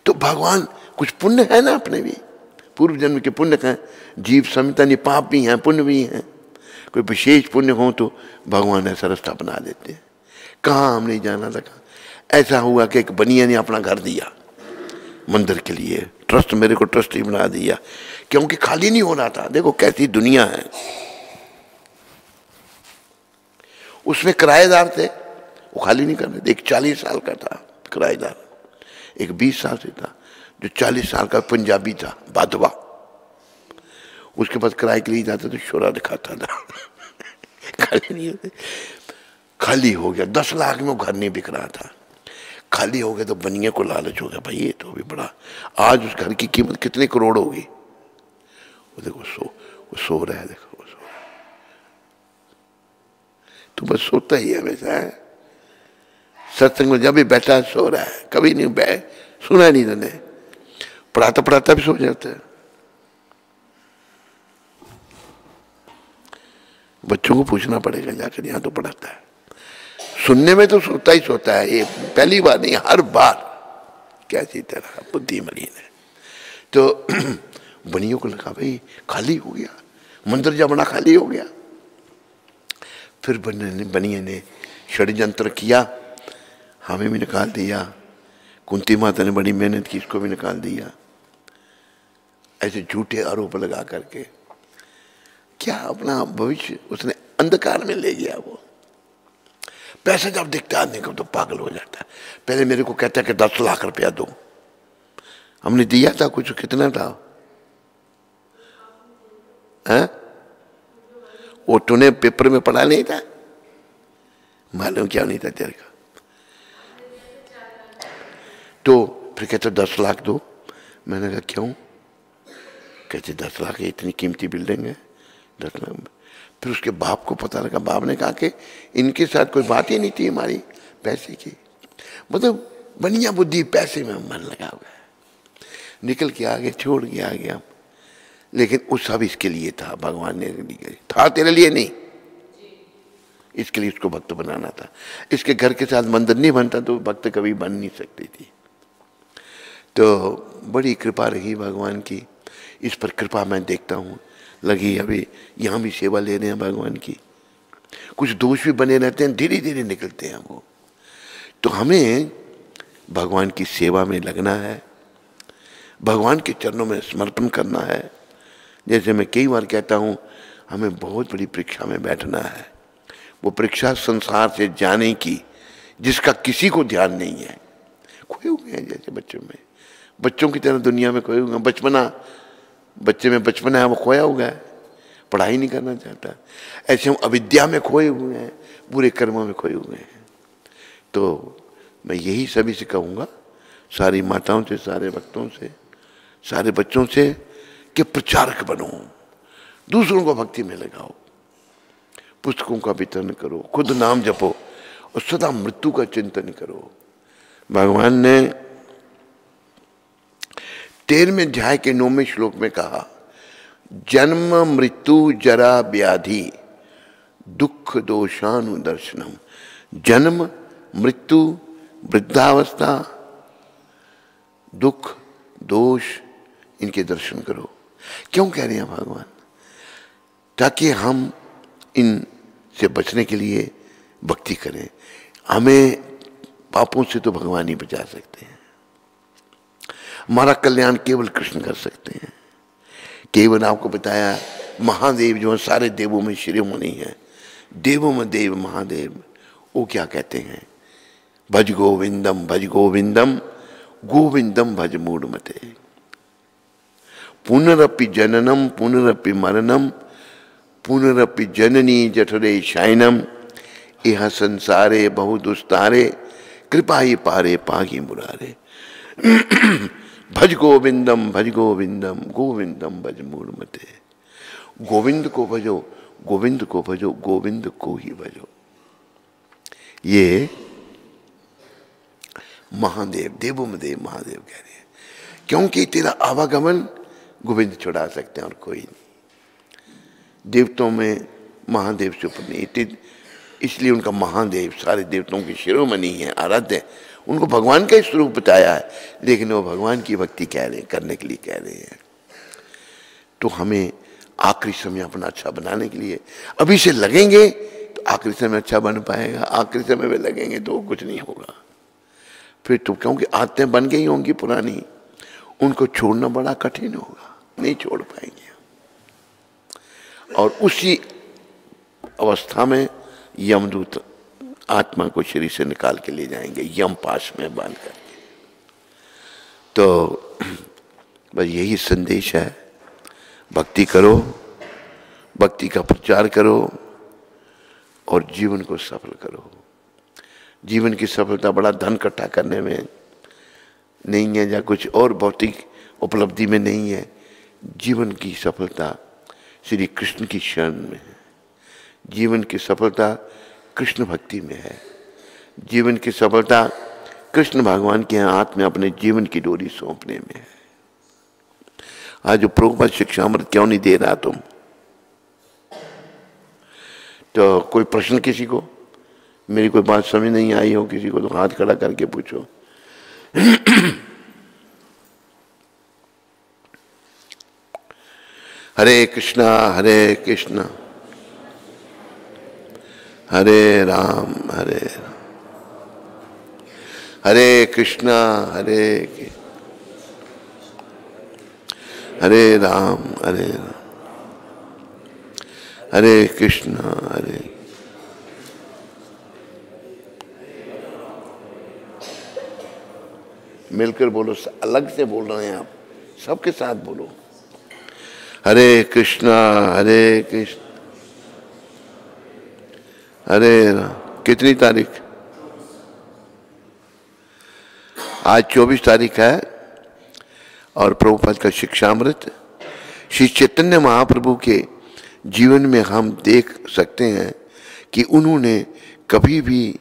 तो भगवान, कुछ पुण्य है ना अपने भी, पूर्व जन्म के पुण्य हैं। जीव समिता नहीं, पाप भी हैं, पुण्य भी हैं। कोई विशेष पुण्य हो तो भगवान ऐसा रास्ता बना देते हैं। कहाँ हम नहीं जाना था। ऐसा हुआ कि एक बनिया ने अपना घर दिया मंदिर के लिए, ट्रस्ट, मेरे को ट्रस्टी बना दिया, क्योंकि खाली नहीं हो रहा था। देखो कैसी दुनिया है। उसमें किराएदार थे, वो खाली नहीं कर रहे। एक 40 साल का था किराएदार, एक 20 साल से था, जो 40 साल का पंजाबी था, बाधवा। उसके पास किराए के लिए जाता तो शोरा दिखाता था। खाली नहीं होते, खाली हो गया। 10 लाख में वो घर नहीं बिक रहा था। खाली हो गया तो बनिया को लालच हो गया, भाई ये तो भी बड़ा, आज उस घर की कीमत कितने करोड़ होगी। वो देखो वो सो रहा है, देखो वो सो रहा है। तू बस सोता ही है हमेशा है। सत्संग में जब भी बैठा है सो रहा है, कभी नहीं सुना नहीं तूने। पढ़ाता पढ़ाता भी सो जाता है। बच्चों को पूछना पड़ेगा जाकर, यहाँ तो पढ़ाता है। सुनने में तो सोता ही सोता है, ये पहली बार नहीं, हर बार। कैसी तरह बुद्धि मलिन है। तो बनियों को लगा भाई खाली हो गया, मंदिर जब बना खाली हो गया। फिर बनिए ने षड्यंत्र किया हमें भी निकाल दिया, कुंती माता ने बड़ी मेहनत की, इसको भी निकाल दिया, ऐसे झूठे आरोप लगा करके। क्या अपना भविष्य उसने अंधकार में ले गया। वो पैसे जब दिखता आदमी को तो पागल हो जाता है। पहले मेरे को कहता है कि 10 लाख रुपया दो, हमने दिया था कुछ, कितना था है? वो तूने पेपर में पढ़ा नहीं था, मालूम क्या नहीं था तेरे का। तो फिर कहते 10 लाख दो। मैंने कहा क्यों? कहते 10 लाख इतनी कीमती बिल्डिंग है, 10 लाख। फिर उसके बाप को पता लगा, बाप ने कहा कि इनके साथ कोई बात ही नहीं थी हमारी पैसे की। मतलब बढ़िया बुद्धि, पैसे में मन लगा हुआ है। निकल के आगे, छोड़ के आ गया। लेकिन वो सब इसके लिए था, भगवान ने लिए था, तेरे लिए नहीं। इसके लिए उसको भक्त बनाना था। इसके घर के साथ मंदिर नहीं बनता तो भक्त कभी बन नहीं सकती थी। तो बड़ी कृपा रही भगवान की, इस पर कृपा मैं देखता हूँ लगी। अभी यहाँ भी सेवा ले रहे हैं भगवान की। कुछ दोष भी बने रहते हैं, धीरे धीरे निकलते हैं वो। तो हमें भगवान की सेवा में लगना है, भगवान के चरणों में समर्पण करना है। जैसे मैं कई बार कहता हूँ, हमें बहुत बड़ी परीक्षा में बैठना है। वो परीक्षा संसार से जाने की, जिसका किसी को ध्यान नहीं है। खोए हुए हैं जैसे बच्चों में, बच्चों की तरह दुनिया में खोए हुए हैं। बचपना, बच्चे में बचपना है, वो खोया हुआ है, पढ़ाई नहीं करना चाहता। ऐसे हम अविद्या में खोए हुए हैं, बुरे कर्मों में खोए हुए हैं। तो मैं यही सभी से कहूँगा, सारी माताओं से, सारे भक्तों से, सारे बच्चों से, कि प्रचारक बनो, दूसरों को भक्ति में लगाओ, पुस्तकों का वितरण करो, खुद नाम जपो और सदा मृत्यु का चिंतन करो। भगवान ने 13वें अध्याय के 9वें श्लोक में कहा, जन्म मृत्यु जरा व्याधि दुख दोषानुदर्शनम। जन्म, मृत्यु, वृद्धावस्था, दुख, दोष, इनके दर्शन करो। क्यों कह रहे हैं भगवान? ताकि हम इन से बचने के लिए भक्ति करें। हमें पापों से तो भगवान ही बचा सकते हैं। हमारा कल्याण केवल कृष्ण कर सकते हैं। केवल आपको बताया, महादेव जो है सारे देवों में शिरोमणि है, देवों में देव महादेव। वो क्या कहते हैं? भज गोविंदम, भज गोविंदम, गोविंदम भज मूढ़मते। पुनरपि जननम पुनरपि मरणम पुनरपि जननी जठरे शयनम। यह संसारे बहु दुस्तारे कृपा ही पारे पागी मुरारे। भज गोविंदम, भज गोविंदम, गोविंदम भज मूढ़मते। गोविंद को भजो, गोविंद को भजो, गोविंद को ही भजो। ये महादेव, देवों में देव महादेव कह रहे हैं, क्योंकि तेरा आवागमन गोविंद छुड़ा सकते हैं और कोई नहीं। देवताओं में महादेव से ऊपर नहीं, इसलिए उनका महादेव सारे देवताओं के शिरोमणि है, आराध्य है। उनको भगवान का स्वरूप बताया है, लेकिन वो भगवान की भक्ति कह रहे हैं, करने के लिए कह रहे हैं। तो हमें आखिरी समय अपना अच्छा बनाने के लिए अभी से लगेंगे तो आखिरी समय अच्छा बन पाएगा। आखिरी समय में लगेंगे तो कुछ नहीं होगा फिर तो, क्योंकि आदतें बन गई होंगी पुरानी, उनको छोड़ना बड़ा कठिन होगा, नहीं छोड़ पाएंगे। और उसी अवस्था में यमदूत आत्मा को शरीर से निकाल के ले जाएंगे, यम पास में बांध करके। तो बस यही संदेश है, भक्ति करो, भक्ति का प्रचार करो और जीवन को सफल करो। जीवन की सफलता बड़ा धन इकट्ठा करने में नहीं है या कुछ और भौतिक उपलब्धि में नहीं है। जीवन की सफलता श्री कृष्ण की शरण में है। जीवन की सफलता कृष्ण भक्ति में है। जीवन की सफलता कृष्ण भगवान के हाथ में अपने जीवन की डोरी सौंपने में है। आज जो प्रभुपाद शिक्षामृत क्यों नहीं दे रहा तुम? तो कोई प्रश्न किसी को, मेरी कोई बात समझ नहीं आई हो किसी को, तो हाथ खड़ा करके पूछो। हरे कृष्णा हरे राम हरे कृष्णा हरे राम हरे कृष्णा मिलकर बोलो, अलग से बोल रहे हैं आप, सबके साथ बोलो। हरे कृष्णा हरे राम। कितनी तारीख? आज 24 तारीख है और प्रभुपाद का शिक्षामृत श्री चैतन्य महाप्रभु के जीवन में हम देख सकते हैं कि उन्होंने कभी भी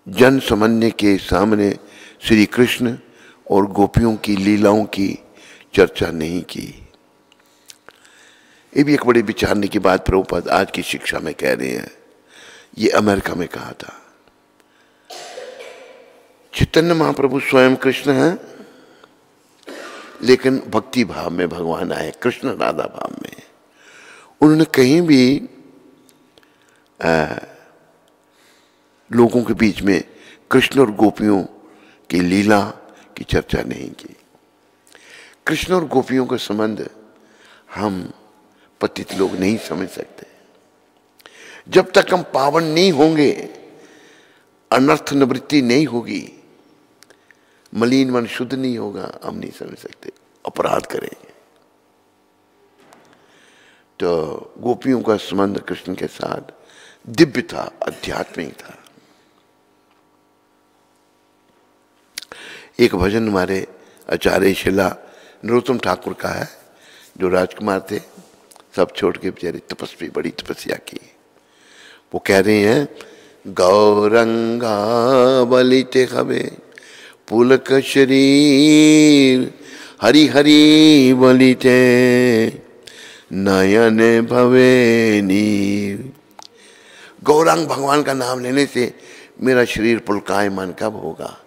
जन सामान्य के सामने श्री कृष्ण और गोपियों की लीलाओं की चर्चा नहीं की। ये भी एक बड़ी विचारने की बात प्रभुपाद आज की शिक्षा में कह रहे हैं। ये अमेरिका में कहा था। चैतन्य महाप्रभु स्वयं कृष्ण हैं, लेकिन भक्ति भाव में भगवान आए, कृष्ण राधा भाव में। उन्होंने कहीं भी लोगों के बीच में कृष्ण और गोपियों की लीला की चर्चा नहीं की। कृष्ण और गोपियों का संबंध हम पतित लोग नहीं समझ सकते। जब तक हम पावन नहीं होंगे, अनर्थ निवृत्ति नहीं होगी, मलिन मन शुद्ध नहीं होगा, हम नहीं समझ सकते, अपराध करेंगे। तो गोपियों का संबंध कृष्ण के साथ दिव्य था, आध्यात्मिक था। एक भजन हमारे आचार्य शिला नरोत्तम ठाकुर का है, जो राजकुमार थे, सब छोड़ के बेचारे तपस्वी, बड़ी तपस्या की। वो कह रहे हैं, गौरंगा बलिते हवे पुलक शरीर, हरि हरि बलिते नयन भवे नीर। गौरांग भगवान का नाम लेने से मेरा शरीर पुलकायमान कब होगा,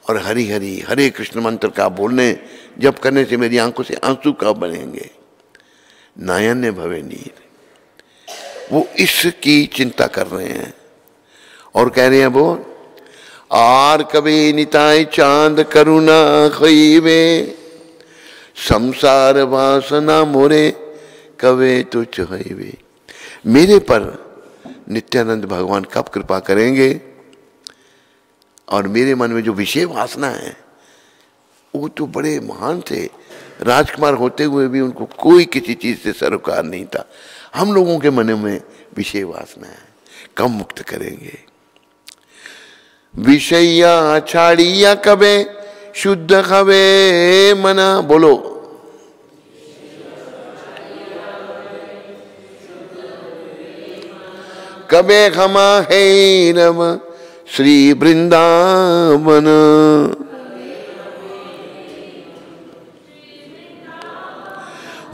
और हरि हरि हरे कृष्ण मंत्र का बोलने जब करने से मेरी आंखों से आंसू कब बनेंगे, नयन भवे नीर। वो इसकी चिंता कर रहे हैं और कह रहे हैं वो, आर कभी निताय चांद करुणा खईवे, संसार वासना मोरे कवे तो चहईवे। मेरे पर नित्यानंद भगवान कब कृपा करेंगे, और मेरे मन में जो विषय वासना है, वो तो बड़े महान थे, राजकुमार होते हुए भी उनको कोई किसी चीज से सरोकार नहीं था। हम लोगों के मन में विषय वासना है, कब मुक्त करेंगे। विषया छाड़िया कबे शुद्ध हवे मना, बोलो। कबे हमा है रम श्री वृंदावन,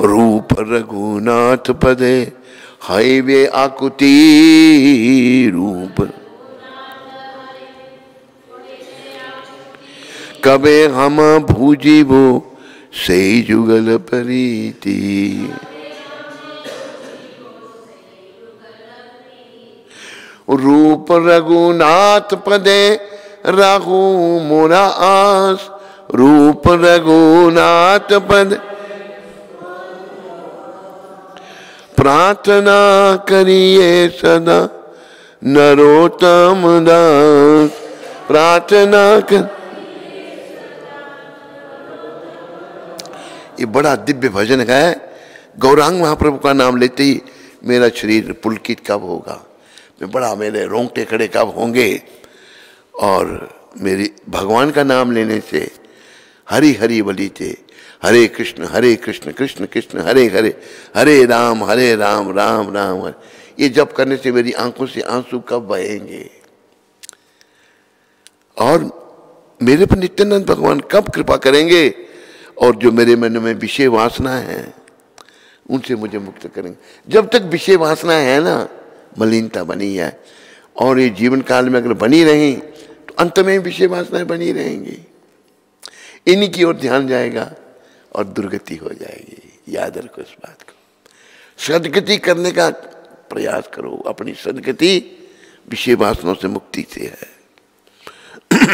रूप रघुनाथ पदे हाईवे आकुति रूप, कबे हम भूजीवो से जुगल प्रीति। रूप रघुनाथ पदे राहु मोरा आस, रूप रघुनाथ पद प्रार्थना करिए सदा नरोत्तम दास, प्रार्थना कर। ये बड़ा दिव्य भजन है। गौरांग महाप्रभु का नाम लेते ही मेरा शरीर पुलकित कब होगा, मैं बड़ा, मेरे रोंगटे खड़े कब होंगे, और मेरी भगवान का नाम लेने से हरि हरि बली थे, हरे कृष्ण कृष्ण कृष्ण हरे हरे, हरे राम राम राम हरे। ये जप करने से मेरी आंखों से आंसू कब बहेंगे, और मेरे पर नित्यानंद भगवान कब कृपा करेंगे, और जो मेरे मन में विषय वासना है उनसे मुझे मुक्त करेंगे। जब तक विषय वासना है ना, मलिनता बनी है, और ये जीवन काल में अगर बनी रही तो अंत में विषय वासनाएं बनी रहेंगी। इन्हीं की ओर ध्यान जाएगा और दुर्गति हो जाएगी। याद रखो इस बात को, सदगति करने का प्रयास करो। अपनी सदगति विषय वासनाओं से मुक्ति से है।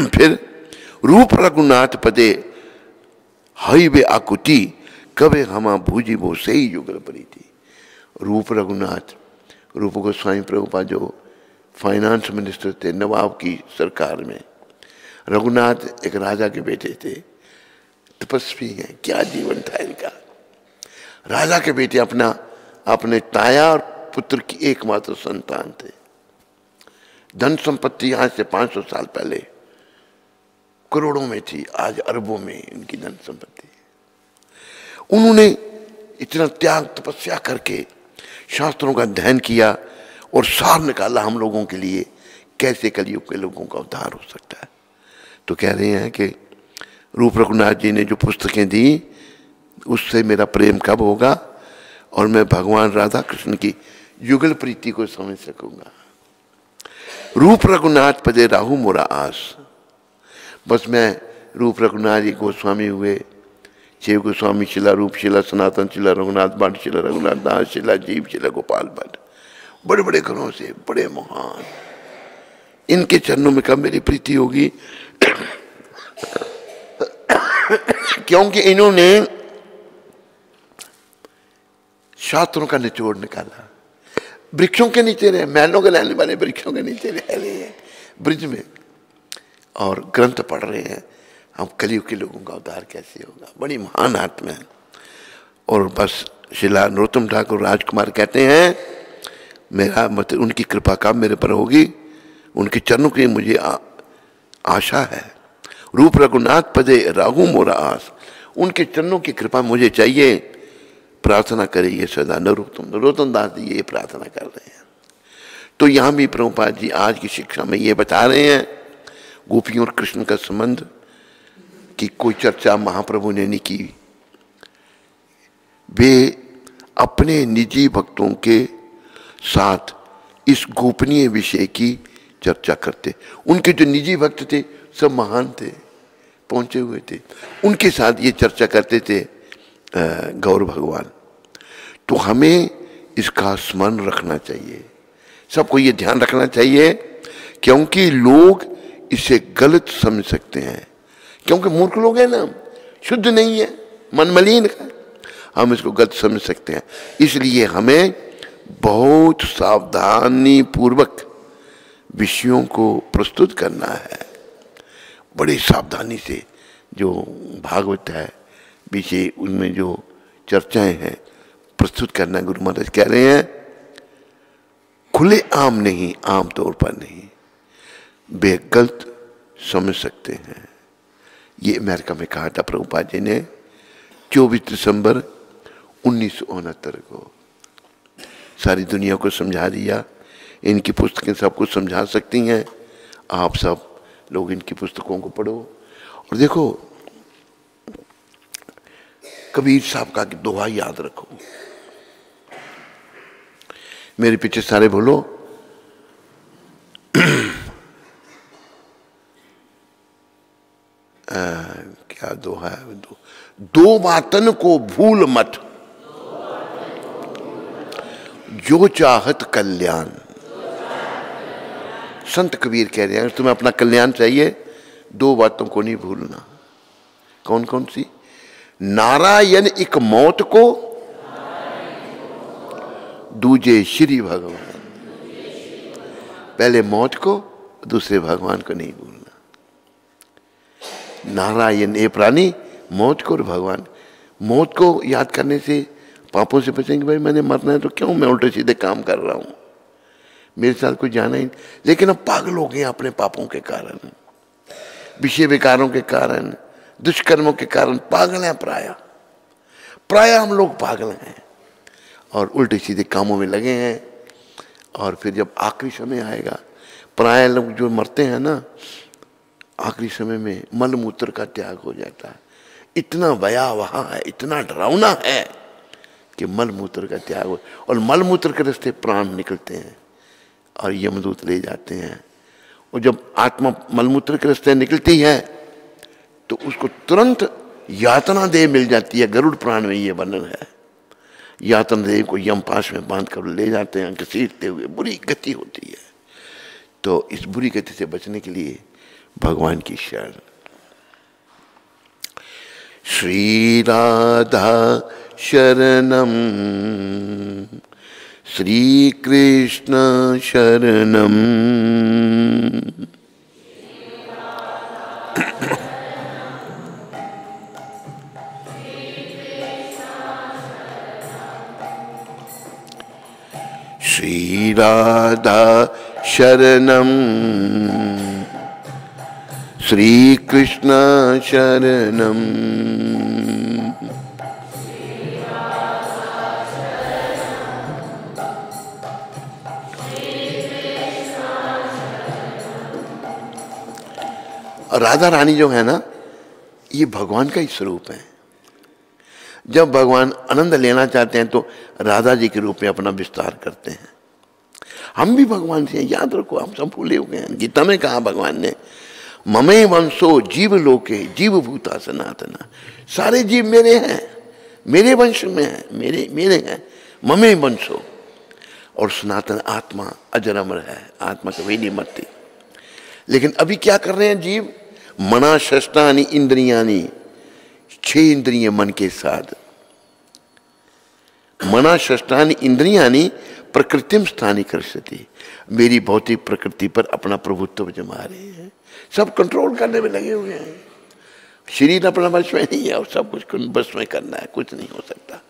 फिर रूप रघुनाथ पदे हई वे आकुति कबे हमा भूजी वो सही युगल परी थी। रूप रघुनाथ, रूप गोस्वामी प्रभुपाद जो फाइनेंस मिनिस्टर थे नवाब की सरकार में, रघुनाथ एक राजा के बेटे थे, तपस्वी हैं, क्या जीवन था इनका। राजा के बेटे अपने ताया और पुत्र की एकमात्र संतान थे। धन संपत्ति आज से 500 साल पहले करोड़ों में थी, आज अरबों में इनकी धन संपत्ति। उन्होंने इतना त्याग तपस्या करके शास्त्रों का अध्ययन किया और सार निकाला हम लोगों के लिए कैसे कलयुग के लोगों का उद्धार हो सकता है। तो कह रहे हैं कि रूप रघुनाथ जी ने जो पुस्तकें दी उससे मेरा प्रेम कब होगा और मैं भगवान राधा कृष्ण की युगल प्रीति को समझ सकूंगा। रूप रघुनाथ पदे राहु मोरा आस। बस मैं रूप रघुनाथ जी गोस्वामी हुए, शिव गोस्वामी शिला, रूप शिला, सनातन शिला, रघुनाथ भट्ट शिला, रघुनाथ दास शिला, जीव शिला, गोपाल भट्ट, बड़े बड़े घरों से बड़े महान, इनके चरणों में कब मेरी प्रीति होगी? क्योंकि इन्होंने शास्त्रों का निचोड़ निकाला। वृक्षों के नीचे रहे, महलों के रहने वाले वृक्षों के नीचे रह रहे हैं ब्रिज में और ग्रंथ पढ़ रहे हैं, हम कलयुग के लोगों का उद्धार कैसे होगा। बड़ी महान आत्मा है। और बस शिला नरोत्तम ठाकुर राजकुमार कहते हैं मेरा मतलब उनकी कृपा कब मेरे पर होगी, उनके चरणों की मुझे आशा है। रूप रघुनाथ पदे राहु मोरा आस, उनके चरणों की कृपा मुझे चाहिए। प्रार्थना करिए सदा नरोत्तम दास जी ये प्रार्थना कर रहे हैं। तो यहाँ भी प्रभुपाद जी आज की शिक्षा में ये बता रहे हैं गोपियों और कृष्ण का संबंध की कोई चर्चा महाप्रभु ने नहीं की। वे अपने निजी भक्तों के साथ इस गोपनीय विषय की चर्चा करते। उनके जो निजी भक्त थे सब महान थे, पहुंचे हुए थे, उनके साथ ये चर्चा करते थे गौर भगवान। तो हमें इसका स्मरण रखना चाहिए, सबको ये ध्यान रखना चाहिए, क्योंकि लोग इसे गलत समझ सकते हैं। क्योंकि मूर्ख लोग हैं ना, शुद्ध नहीं है, मन मलिन है, हम इसको गलत समझ सकते हैं। इसलिए हमें बहुत सावधानी पूर्वक विषयों को प्रस्तुत करना है, बड़ी सावधानी से। जो भागवत है विषय उनमें जो चर्चाएं हैं प्रस्तुत करना। गुरु महाराज कह रहे हैं खुले आम नहीं, आम तौर पर नहीं, वे गलत समझ सकते हैं। ये अमेरिका में कहा था प्रभुपाद जी ने 24 दिसंबर 1969 को। सारी दुनिया को समझा दिया। इनकी पुस्तकें सबको समझा सकती हैं। आप सब लोग इनकी पुस्तकों को पढ़ो और देखो। कबीर साहब का दोहा याद रखो, मेरे पीछे सारे बोलो क्या दोहा है? दो बातन को भूल मत, जो चाहत कल्याण। संत कबीर कह रहे हैं तुम्हें अपना कल्याण चाहिए, दो बातों को नहीं भूलना। कौन कौन सी? नारायण एक मौत को, दूजे श्री भगवान। पहले मौत को, दूसरे भगवान को नहीं भूलना। नारायण ये प्राणी, मौत को और भगवान। मौत को याद करने से पापों से बचेंगे। भाई मैंने मरना है तो क्यों मैं उल्टे सीधे काम कर रहा हूं, मेरे साथ कोई जाना ही नहीं। लेकिन अब पागल हो गए अपने पापों के कारण, विषय विकारों के कारण, दुष्कर्मों के कारण पागल हैं। प्राय हम लोग पागल हैं और उल्टे सीधे कामों में लगे हैं। और फिर जब आखिरी समय आएगा, प्राय लोग जो मरते हैं ना, आखिरी समय में मल मूत्र का त्याग हो जाता है। इतना भयावह है, इतना डरावना है कि मल मूत्र का त्याग हो, और मल मूत्र के रास्ते प्राण निकलते हैं और यमदूत ले जाते हैं। और जब आत्मा मलमूत्र के रास्ते निकलती है तो उसको तुरंत यातना देह मिल जाती है। गरुड़ पुराण में ये वर्णन है। यातना देह को यमपाश में बांध कर ले जाते हैं, घसीटते हुए। बुरी गति होती है। तो इस बुरी गति से बचने के लिए भगवान की शरण। श्री राधा शरणम, श्री कृष्ण शरणम, श्री राधा शरणम, श्री कृष्ण शरणम, और राधा रानी जो है ना, ये भगवान का ही स्वरूप है। जब भगवान आनंद लेना चाहते हैं तो राधा जी के रूप में अपना विस्तार करते हैं। हम भी भगवान से, याद रखो, हम सब भूले हुए हैं। गीता में कहा भगवान ने, ममे वंशो जीव लोके जीव भूता सनातना, सारे जीव मेरे हैं, मेरे वंश में हैं, मेरे हैं, ममे वंशो। और सनातन आत्मा अजर अमर है, आत्मा कभी नहीं मरती। लेकिन अभी क्या कर रहे हैं जीव? मना शस्त्रानि इंद्रियानि, 6 इंद्रिय मन के साथ। मना शस्त्रानि इंद्रियानि प्रकृतिम स्थानी कृष्यति, मेरी भौतिक प्रकृति पर अपना प्रभुत्व जमा रहे हैं, सब कंट्रोल करने में लगे हुए हैं। शरीर अपना वश में नहीं है और सब कुछ वश में करना है, कुछ नहीं हो सकता।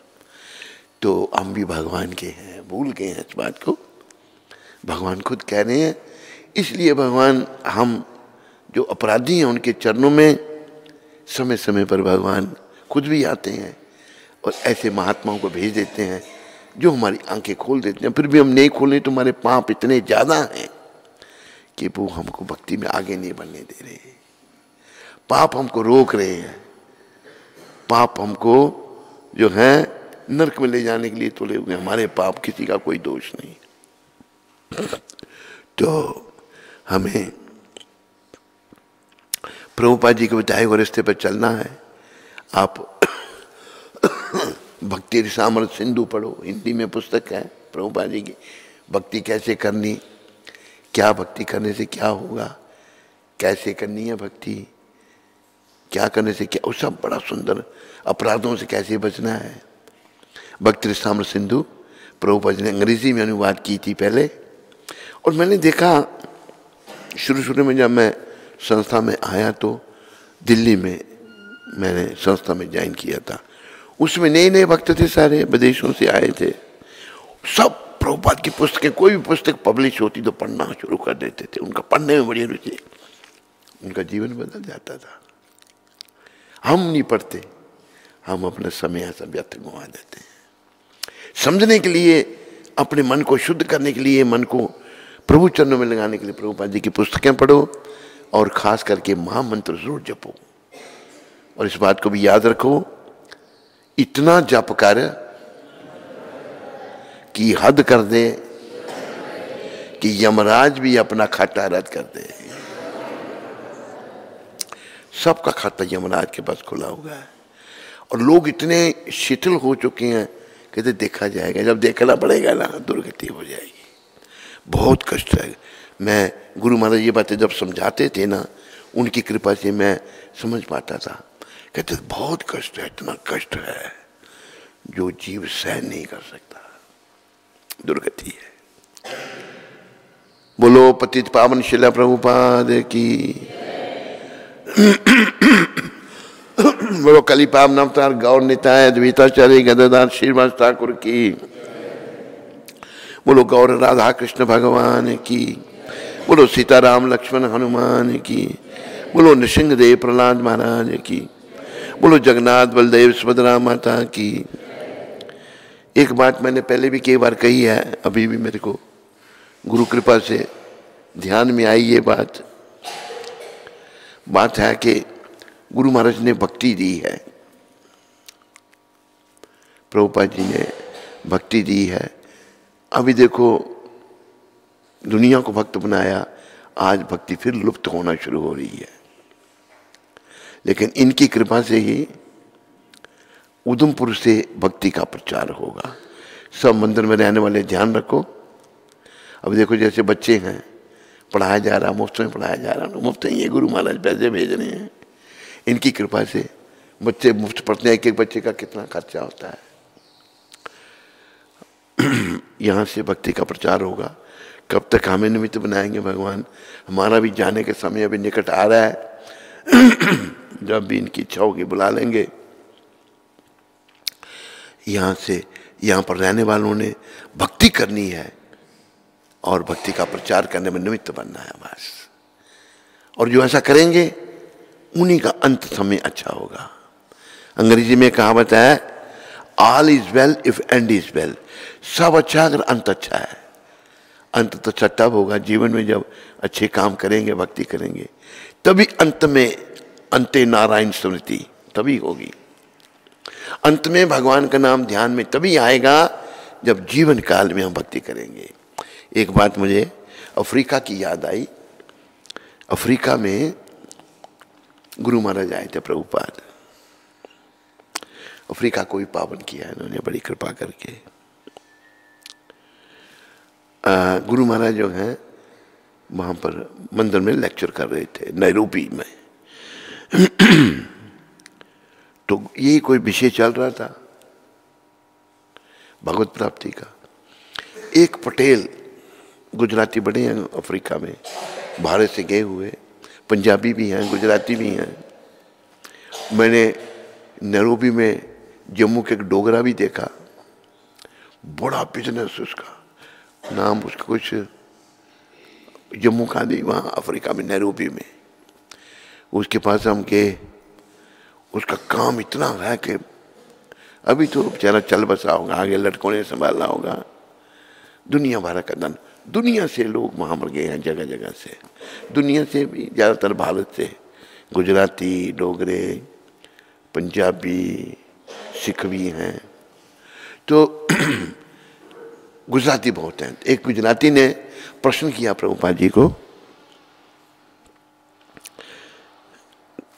तो हम भी भगवान के हैं, भूल गए हैं इस बात को। भगवान खुद कह रहे हैं, इसलिए भगवान, हम जो अपराधी हैं उनके चरणों में समय समय पर भगवान खुद भी आते हैं और ऐसे महात्माओं को भेज देते हैं जो हमारी आंखें खोल देते हैं। फिर भी हम नहीं खोलें तो हमारे पाप इतने ज़्यादा हैं कि वो हमको भक्ति में आगे नहीं बढ़ने दे रहे। पाप हमको रोक रहे हैं, पाप हमको जो है नरक में ले जाने के लिए तुले हुए। हमारे पाप, किसी का कोई दोष नहीं। तो हमें प्रभुपाद जी के बताए हुए रास्ते पर चलना है। आप भक्ति रसामृत सिंधु पढ़ो, हिंदी में पुस्तक है प्रभुपाद जी की, भक्ति कैसे करनी, क्या भक्ति करने से क्या होगा, कैसे करनी है भक्ति, क्या करने से क्या, वो सब बड़ा सुंदर। अपराधों से कैसे बचना है, भक्ति रसामृत सिंधु प्रभुपाद जी ने अंग्रेजी में अनुवाद की थी पहले। और मैंने देखा शुरू में जब मैं संस्था में आया तो दिल्ली में मैंने संस्था में ज्वाइन किया था। उसमें नए नए भक्त थे, सारे विदेशों से आए थे। सब प्रभुपाद की पुस्तकें, कोई भी पुस्तक पब्लिश होती तो पढ़ना शुरू कर देते थे। उनका पढ़ने में बड़ी रुचि, उनका जीवन बदल जाता था। हम नहीं पढ़ते, हम अपना समय ऐसा व्यर्थ गंवा देते हैं। समझने के लिए, अपने मन को शुद्ध करने के लिए, मन को प्रभु चरणों में लगाने के लिए प्रभुपाद जी की पुस्तकें पढ़ो और खास करके महामंत्र जरूर जपो। और इस बात को भी याद रखो, इतना जप कर कि हद कर दे कि यमराज भी अपना खाता रद्द कर दे। सबका खाता यमराज के पास खुला हुआ है। और लोग इतने शिथिल हो चुके हैं, कहते देखा जाएगा, जब देखना पड़ेगा ना दुर्गति हो जाएगी। बहुत कष्ट है। मैं गुरु महाराज ये बातें जब समझाते थे ना, उनकी कृपा से मैं समझ पाता था। कहते बहुत कष्ट है, इतना कष्ट है जो जीव सहन नहीं कर सकता, दुर्गति है। बोलो पतित पावन शिला प्रभुपाद की। बोलो कली पावन अवतार गौर निताय द्विताचार्य गदाधर श्रीवास ठाकुर की। बोलो गौर राधा कृष्ण भगवान की। बोलो सीताराम लक्ष्मण हनुमान की। बोलो नृसिंहदेव प्रहलाद महाराज की। बोलो जगन्नाथ बलदेव सुभद्रा माता की। एक बात मैंने पहले भी कई बार कही है, अभी भी मेरे को गुरु कृपा से ध्यान में आई ये बात है कि गुरु महाराज ने भक्ति दी है, प्रभुपाद जी ने भक्ति दी है। अभी देखो दुनिया को भक्त बनाया, आज भक्ति फिर लुप्त होना शुरू हो रही है। लेकिन इनकी कृपा से ही उधमपुर से भक्ति का प्रचार होगा। सब मंदिर में रहने वाले ध्यान रखो। अब देखो जैसे बच्चे हैं, पढ़ाया जा रहा, मुफ्त में पढ़ाया जा रहा, मुफ्त नहीं, ये गुरु महाराज पैसे भेज रहे हैं। इनकी कृपा से बच्चे मुफ्त पढ़ते हैं। एक एक बच्चे का कितना खर्चा होता है। यहाँ से भक्ति का प्रचार होगा। कब तक हमें निमित्त बनाएंगे भगवान? हमारा भी जाने के समय अभी निकट आ रहा है। जब भी इनकी इच्छा होगी बुला लेंगे। यहाँ से, यहाँ पर रहने वालों ने भक्ति करनी है और भक्ति का प्रचार करने में निमित्त बनना है बस। और जो ऐसा करेंगे उन्हीं का अंत समय अच्छा होगा। अंग्रेजी में कहावत है, all is well if and is well. सब अच्छा अगर अंत अच्छा है। अंत तो अच्छा तब होगा जीवन में जब अच्छे काम करेंगे, भक्ति करेंगे, तभी अंत में अंते नारायण स्मृति तभी होगी। अंत में भगवान का नाम ध्यान में तभी आएगा जब जीवन काल में हम भक्ति करेंगे। एक बात मुझे अफ्रीका की याद आई। अफ्रीका में गुरु महाराज आए थे, प्रभुपाद। अफ्रीका को भी पावन किया है इन्होंने बड़ी कृपा करके। गुरु महाराज जो हैं वहाँ पर मंदिर में लेक्चर कर रहे थे नैरोबी में। तो यही कोई विषय चल रहा था भगवत प्राप्ति का। एक पटेल, गुजराती बड़े हैं अफ्रीका में, भारत से गए हुए, पंजाबी भी हैं, गुजराती भी हैं। मैंने नैरोबी में जम्मू के एक डोगरा भी देखा, बड़ा बिजनेस उसका, नाम उसका कुछ जम्मू का नहीं, वहाँ अफ्रीका में नैरोबी में। उसके पास हम गए, उसका काम इतना है कि अभी तो बेचारा चल बसा होगा, आगे लड़कों ने संभालना होगा। दुनिया भर का धन, दुनिया से लोग वहाँ पर गए हैं, जगह जगह से, दुनिया से भी, ज़्यादातर भारत से, गुजराती, डोगरे, पंजाबी, सिख भी हैं। तो गुजराती बहुत हैं। एक गुजराती ने प्रश्न किया प्रभुपाद जी को,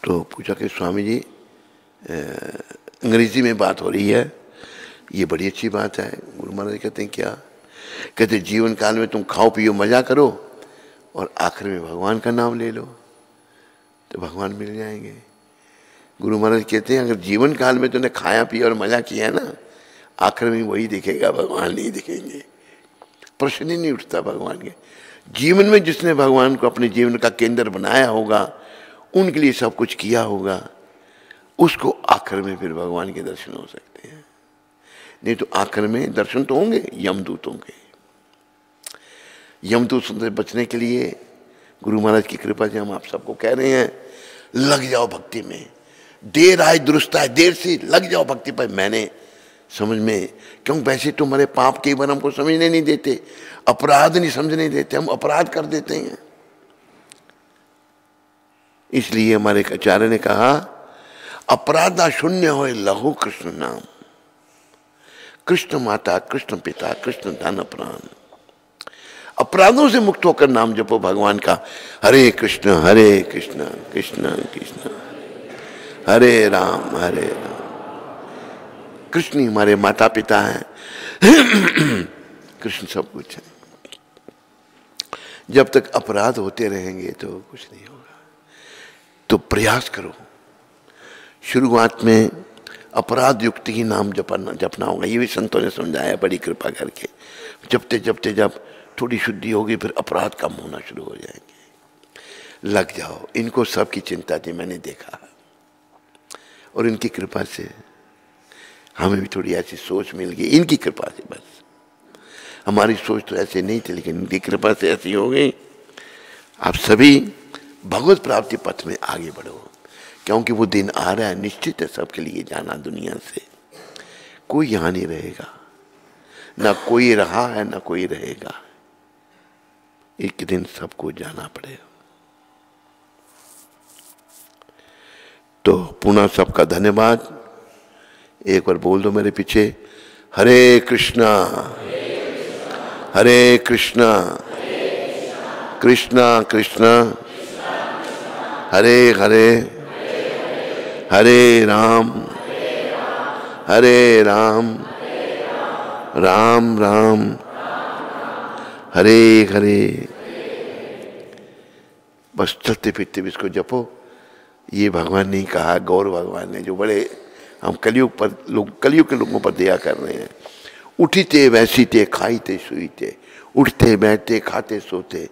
तो पूछा कि स्वामी जी अंग्रेजी में बात हो रही है, ये बड़ी अच्छी बात है। गुरु महाराज कहते हैं क्या? कहते जीवन काल में तुम खाओ पियो मजा करो और आखिर में भगवान का नाम ले लो तो भगवान मिल जाएंगे। गुरु महाराज कहते हैं अगर जीवन काल में तुमने खाया पिया और मजा किया ना, आखिर में वही दिखेगा, भगवान नहीं दिखेंगे। प्रश्न ही नहीं उठता भगवान के। जीवन में जिसने भगवान को अपने जीवन का केंद्र बनाया होगा, उनके लिए सब कुछ किया होगा, उसको आखिर में फिर भगवान के दर्शन हो सकते हैं। नहीं तो आखिर में दर्शन तो होंगे यमदूतों के। यमदूतों से बचने के लिए गुरु महाराज की कृपा से हम आप सबको कह रहे हैं, लग जाओ भक्ति में। देर आए दुरुस्त आए, देर से लग जाओ भक्ति पर। मैंने समझ में, क्यों वैसे तुम्हारे पाप के बारे हमको समझने नहीं देते, अपराध नहीं समझने देते, हम अपराध कर देते हैं। इसलिए हमारे एक आचार्य ने कहा, अपराधा शून्य हो लहु कृष्ण नाम, कृष्ण माता, कृष्ण पिता, कृष्ण धन प्राण। अपराधों से मुक्त होकर नाम जपो भगवान का। हरे कृष्ण कृष्ण कृष्ण हरे राम हरे राम। कृष्ण ही हमारे माता पिता हैं। कृष्ण सब कुछ है। जब तक अपराध होते रहेंगे तो कुछ नहीं होगा। तो प्रयास करो। शुरुआत में अपराध युक्त ही नाम जपना होगा। ये भी संतों ने समझाया बड़ी कृपा करके। जपते जपते जब थोड़ी शुद्धि होगी फिर अपराध कम होना शुरू हो जाएंगे। लग जाओ। इनको सबकी चिंता थी, मैंने देखा, और इनकी कृपा से हमें भी थोड़ी ऐसी सोच मिल गई। इनकी कृपा से, बस हमारी सोच तो ऐसे नहीं थी, लेकिन इनकी कृपा से ऐसी हो गई। आप सभी भगवत प्राप्ति पथ में आगे बढ़ो, क्योंकि वो दिन आ रहा है, निश्चित है सबके लिए जाना दुनिया से। कोई यहाँ नहीं रहेगा, ना कोई रहा है ना कोई रहेगा। एक दिन सबको जाना पड़ेगा। तो पुनः सबका धन्यवाद। एक बार बोल दो मेरे पीछे, हरे कृष्णा हरे कृष्णा कृष्णा कृष्णा हरे हरे हरे राम राम राम हरे हरे। बस चलते फिरते भी इसको जपो। ये भगवान ने कहा, गौर भगवान ने, जो बड़े हम कलयुग के लोगों पर दया कर रहे हैं। उठीते बैसीते खाईते सुईते, उठते बैठते खाते सोते,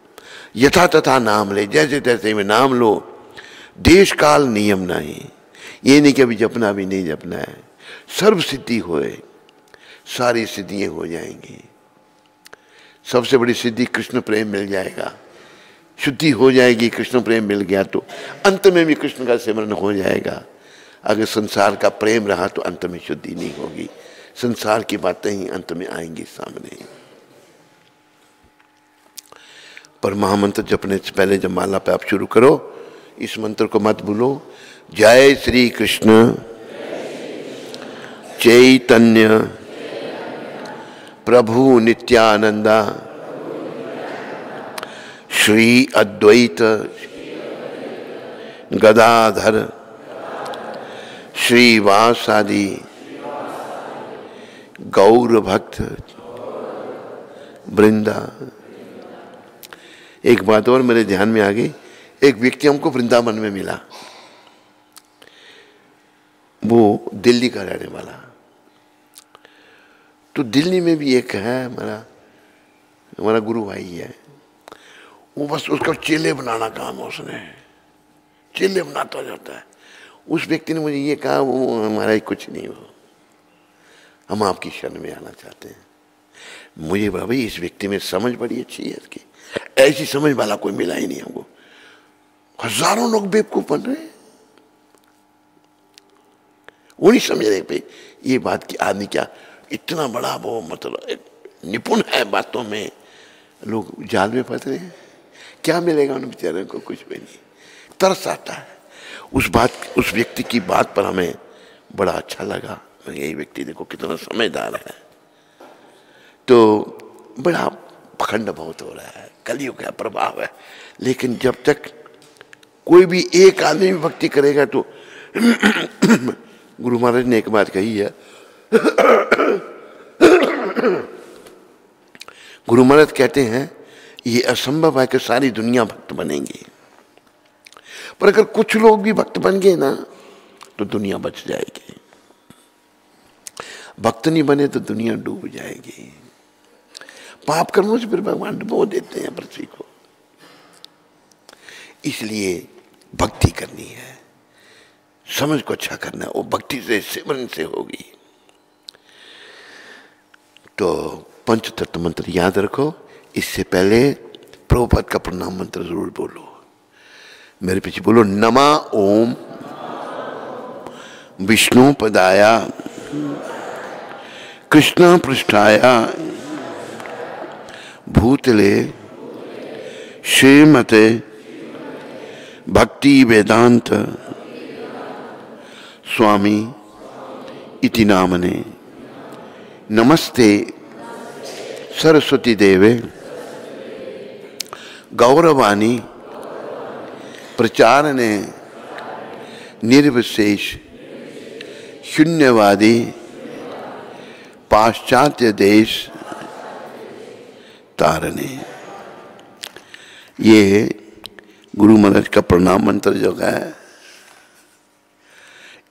यथा तथा नाम ले, जैसे तैसे में नाम लो, देश काल नियम नहीं। ये नहीं कि अभी जपना भी नहीं जपना है, सर्व सिद्धि होए, सारी सिद्धियां हो जाएंगी। सबसे बड़ी सिद्धि कृष्ण प्रेम मिल जाएगा, शुद्धि हो जाएगी। कृष्ण प्रेम मिल गया तो अंत में भी कृष्ण का सिमरन हो जाएगा। अगर संसार का प्रेम रहा तो अंत में शुद्धि नहीं होगी, संसार की बातें ही अंत में आएंगी सामने। पर महामंत्र जपने से पहले जब माला पे आप शुरू करो, इस मंत्र को मत भूलो, जय श्री कृष्ण चैतन्य प्रभु नित्यानंदा श्री अद्वैत गदाधर श्रीवासादि गौर भक्त वृंदा। एक बात और मेरे ध्यान में आ गई, एक व्यक्ति हमको वृंदावन में मिला, वो दिल्ली का रहने वाला। तो दिल्ली में भी एक है हमारा गुरु भाई है, वो बस उसका चेले बनाना काम है, उसने चेले बनाता जाता है। उस व्यक्ति ने मुझे ये कहा, वो हमारा ही कुछ नहीं हो, हम आपकी शरण में आना चाहते हैं। मुझे बोला भाई इस व्यक्ति में समझ बड़ी अच्छी है इसकी, ऐसी समझ वाला कोई मिला ही नहीं हमको। हजारों लोग बेवकूफ बन रहे हैं, वो नहीं समझ रहे पे ये बात की आदमी क्या इतना बड़ा वो मतलब निपुण है बातों में, लोग जाल में फंस रहे हैं। क्या मिलेगा उन बेचारों को? कुछ भी नहीं। तरस आता है उस व्यक्ति की बात पर। हमें बड़ा अच्छा लगा, यही व्यक्ति देखो कितना समझदार है। तो बड़ा पखंड बहुत हो रहा है, कलयुग का प्रभाव है। लेकिन जब तक कोई भी एक आदमी भी भक्ति करेगा तो गुरु महाराज ने एक बात कही है, गुरु महाराज कहते हैं ये असंभव है कि सारी दुनिया भक्त बनेंगी, पर अगर कुछ लोग भी भक्त बन गए ना तो दुनिया बच जाएगी। भक्त नहीं बने तो दुनिया डूब जाएगी। पाप कर्मों से फिर भगवान डुबो देते हैं पृथ्वी को। इसलिए भक्ति करनी है, समझ को अच्छा करना है, वो भक्ति से सिमरन से होगी। तो पंच तत्व मंत्र याद रखो। इससे पहले प्रभुपाद का प्रणाम मंत्र जरूर बोलो, मेरे पीछे बोलो। नमा ओम विष्णु पदाया कृष्ण पृष्ठाया भूतले श्रीमते भक्ति वेदांत स्वामी इति नामने। नमस्ते सरस्वती देवे गौरवाणी प्रचारणे निर्विशेष शून्यवादी पाश्चात्य देश तारने। ये गुरु महाराज का प्रणाम मंत्र जो है,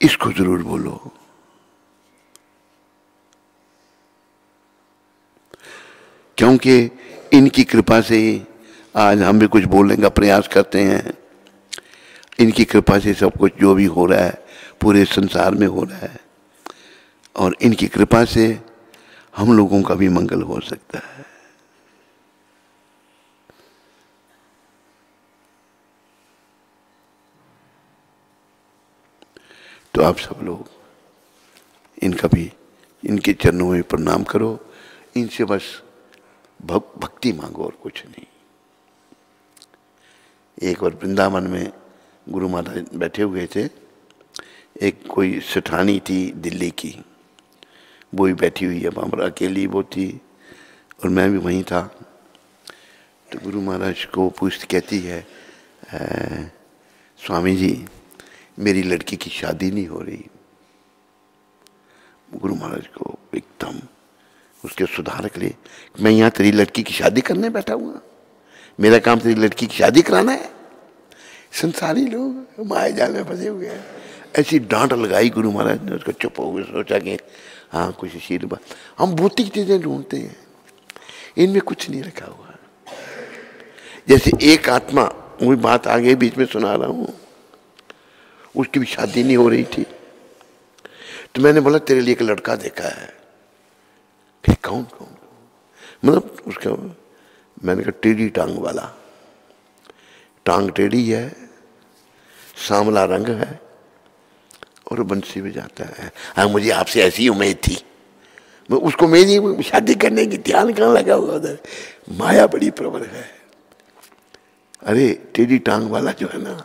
इसको जरूर बोलो। क्योंकि इनकी कृपा से आज हम भी कुछ बोलने का प्रयास करते हैं। इनकी कृपा से सब कुछ जो भी हो रहा है पूरे संसार में हो रहा है, और इनकी कृपा से हम लोगों का भी मंगल हो सकता है। तो आप सब लोग इनका भी, इनके चरणों में प्रणाम करो। इनसे बस भक्ति मांगो और कुछ नहीं। एक बार वृंदावन में गुरु महाराज बैठे हुए थे, एक कोई सेठानी थी दिल्ली की, वो भी बैठी हुई है वहाँ पर, अकेली वो थी और मैं भी वहीं था। तो गुरु महाराज को कहती है, स्वामी जी मेरी लड़की की शादी नहीं हो रही। गुरु महाराज को एकदम उसके सुधार के लिए, मैं यहाँ तेरी लड़की की शादी करने बैठा हुआ, मेरा काम तेरी लड़की की शादी कराना है? संसारी लोग माया जाल में फंसे हुए हैं। ऐसी डांट लगाई गुरु महाराज ने, उसको चुप हो गए, सोचा कि हाँ कुछ शील बात। हम भौतिक चीजें ढूंढते हैं, इनमें कुछ नहीं रखा हुआ। जैसे एक आत्मा, वही बात आगे बीच में सुना रहा हूं, उसकी भी शादी नहीं हो रही थी, तो मैंने बोला तेरे लिए एक लड़का देखा है। कौन कौन? मतलब उसका, मैंने कहा टेढ़ी टांग वाला, टांग टेढ़ी है, सांवला रंग है और बंसी बजाता है। हाँ मुझे आपसे ऐसी उम्मीद थी, मैं उसको मेरी शादी करने की ध्यान कहाँ लगा हुआ उधर, माया बड़ी प्रबल है। अरे टेढ़ी टांग वाला जो है ना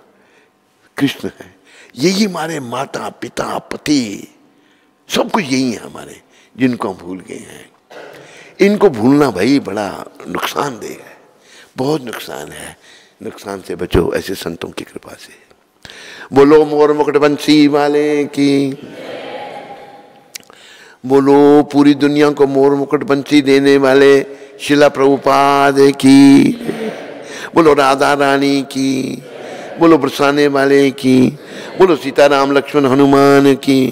कृष्ण है। यही हमारे माता पिता पति सब कुछ यही है हमारे, जिनको हम भूल गए हैं। इनको भूलना भाई बड़ा नुकसानदेह है, बहुत नुकसान है। नुकसान से बचो ऐसे संतों की कृपा से। बोलो मोर मुकुट बंसी वाले की, बोलो पूरी दुनिया को मोर मुकुट बंसी देने वाले शिला प्रभुपाद की, बोलो राधा रानी की, बोलो बरसाने वाले की, बोलो सीताराम लक्ष्मण हनुमान की,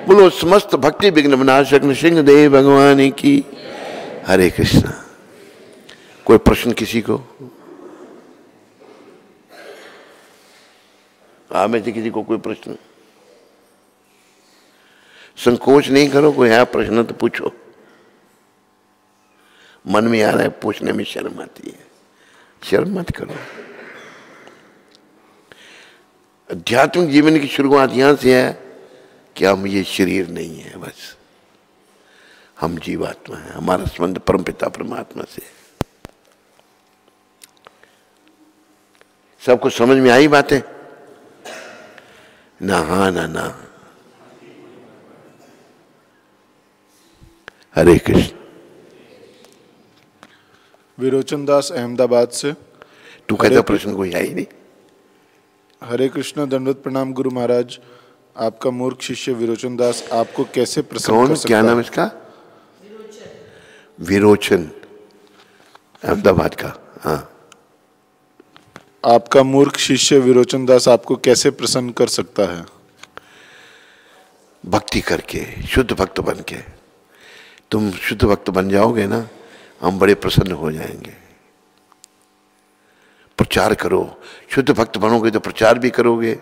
बोलो समस्त भक्ति विघ्न विनाशक नृसिंह देव भगवान की। हरे कृष्णा। कोई प्रश्न किसी को? आप में से किसी को कोई प्रश्न? संकोच नहीं करो, कोई है प्रश्न तो पूछो। मन में आ रहा है पूछने में शर्म आती है, शर्म मत करो। आध्यात्मिक जीवन की शुरुआत यहां से है कि हम ये शरीर नहीं है, बस हम जीवात्मा है। हमारा संबंध परमपिता परमात्मा से। सबको समझ में आई बातें? ना हाँ ना ना। हरे कृष्ण। विरोचन दास अहमदाबाद से। तू कहता प्रश्न कोई है ही नहीं। हरे कृष्ण, दंडवत प्रणाम गुरु महाराज। आपका मूर्ख शिष्य विरोचन दास आपको कैसे प्रसन्न कर सकता है? क्या नाम इसका? विरोचन, अहमदाबाद का। हाँ। आपका मूर्ख शिष्य विरोचन दास आपको कैसे प्रसन्न कर सकता है? भक्ति करके, शुद्ध भक्त बन के। तुम शुद्ध भक्त बन जाओगे ना, हम बड़े प्रसन्न हो जाएंगे। प्रचार करो, शुद्ध भक्त बनोगे तो प्रचार भी करोगे,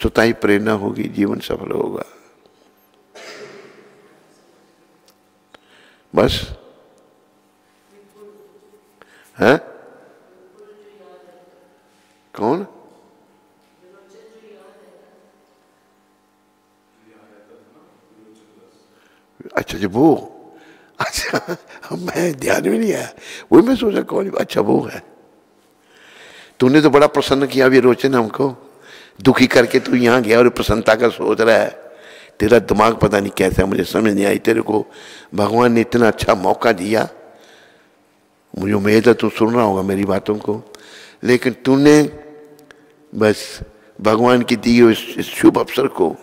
स्वतः ही प्रेरणा होगी, जीवन सफल होगा। बस है। कौन? अच्छा जी वो, अच्छा मैं ध्यान में नहीं आया, वही मैं सोचा कौन। अच्छा वो है। तूने तो बड़ा प्रसन्न किया विरोचन हमको, दुखी करके तू यहाँ गया और प्रसन्नता का सोच रहा है। तेरा दिमाग पता नहीं कैसा, मुझे समझ नहीं आई। तेरे को भगवान ने इतना अच्छा मौका दिया, मुझे उम्मीद है तू सुन रहा होगा मेरी बातों को, लेकिन तूने बस भगवान की दी हुई इस शुभ अवसर को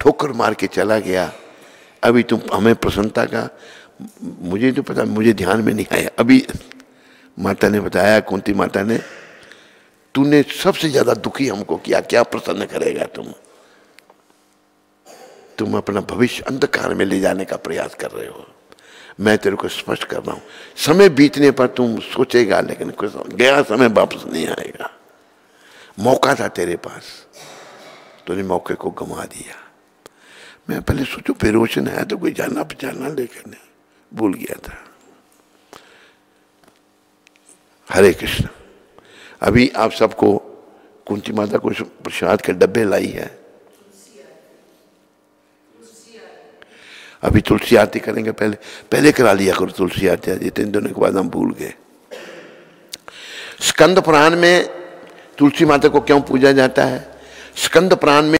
ठोकर मार के चला गया। अभी तुम हमें प्रसन्नता का, मुझे तो पता, मुझे ध्यान में नहीं आया। अभी माता ने बताया, कुंती माता ने, तूने सबसे ज्यादा दुखी हमको किया, क्या प्रसन्न करेगा तुम अपना भविष्य अंधकार में ले जाने का प्रयास कर रहे हो। मैं तेरे को स्पष्ट कर रहा हूं, समय बीतने पर तुम सोचेगा, लेकिन कुछ गया समय वापस नहीं आएगा। मौका था तेरे पास, तूने मौके को गंवा दिया। मैं पहले सोचो विरोचन है तो कोई जाना पहचाना, लेकिन भूल गया था। हरे कृष्ण। अभी आप सबको कुंती माता को प्रसाद के डब्बे लाई है। अभी तुलसी आरती करेंगे, पहले करा लिया करो तुलसी आरती। जितने दिनों के बाद हम भूल गए। स्कंद पुराण में तुलसी माता को क्यों पूजा जाता है? स्कंद पुराण में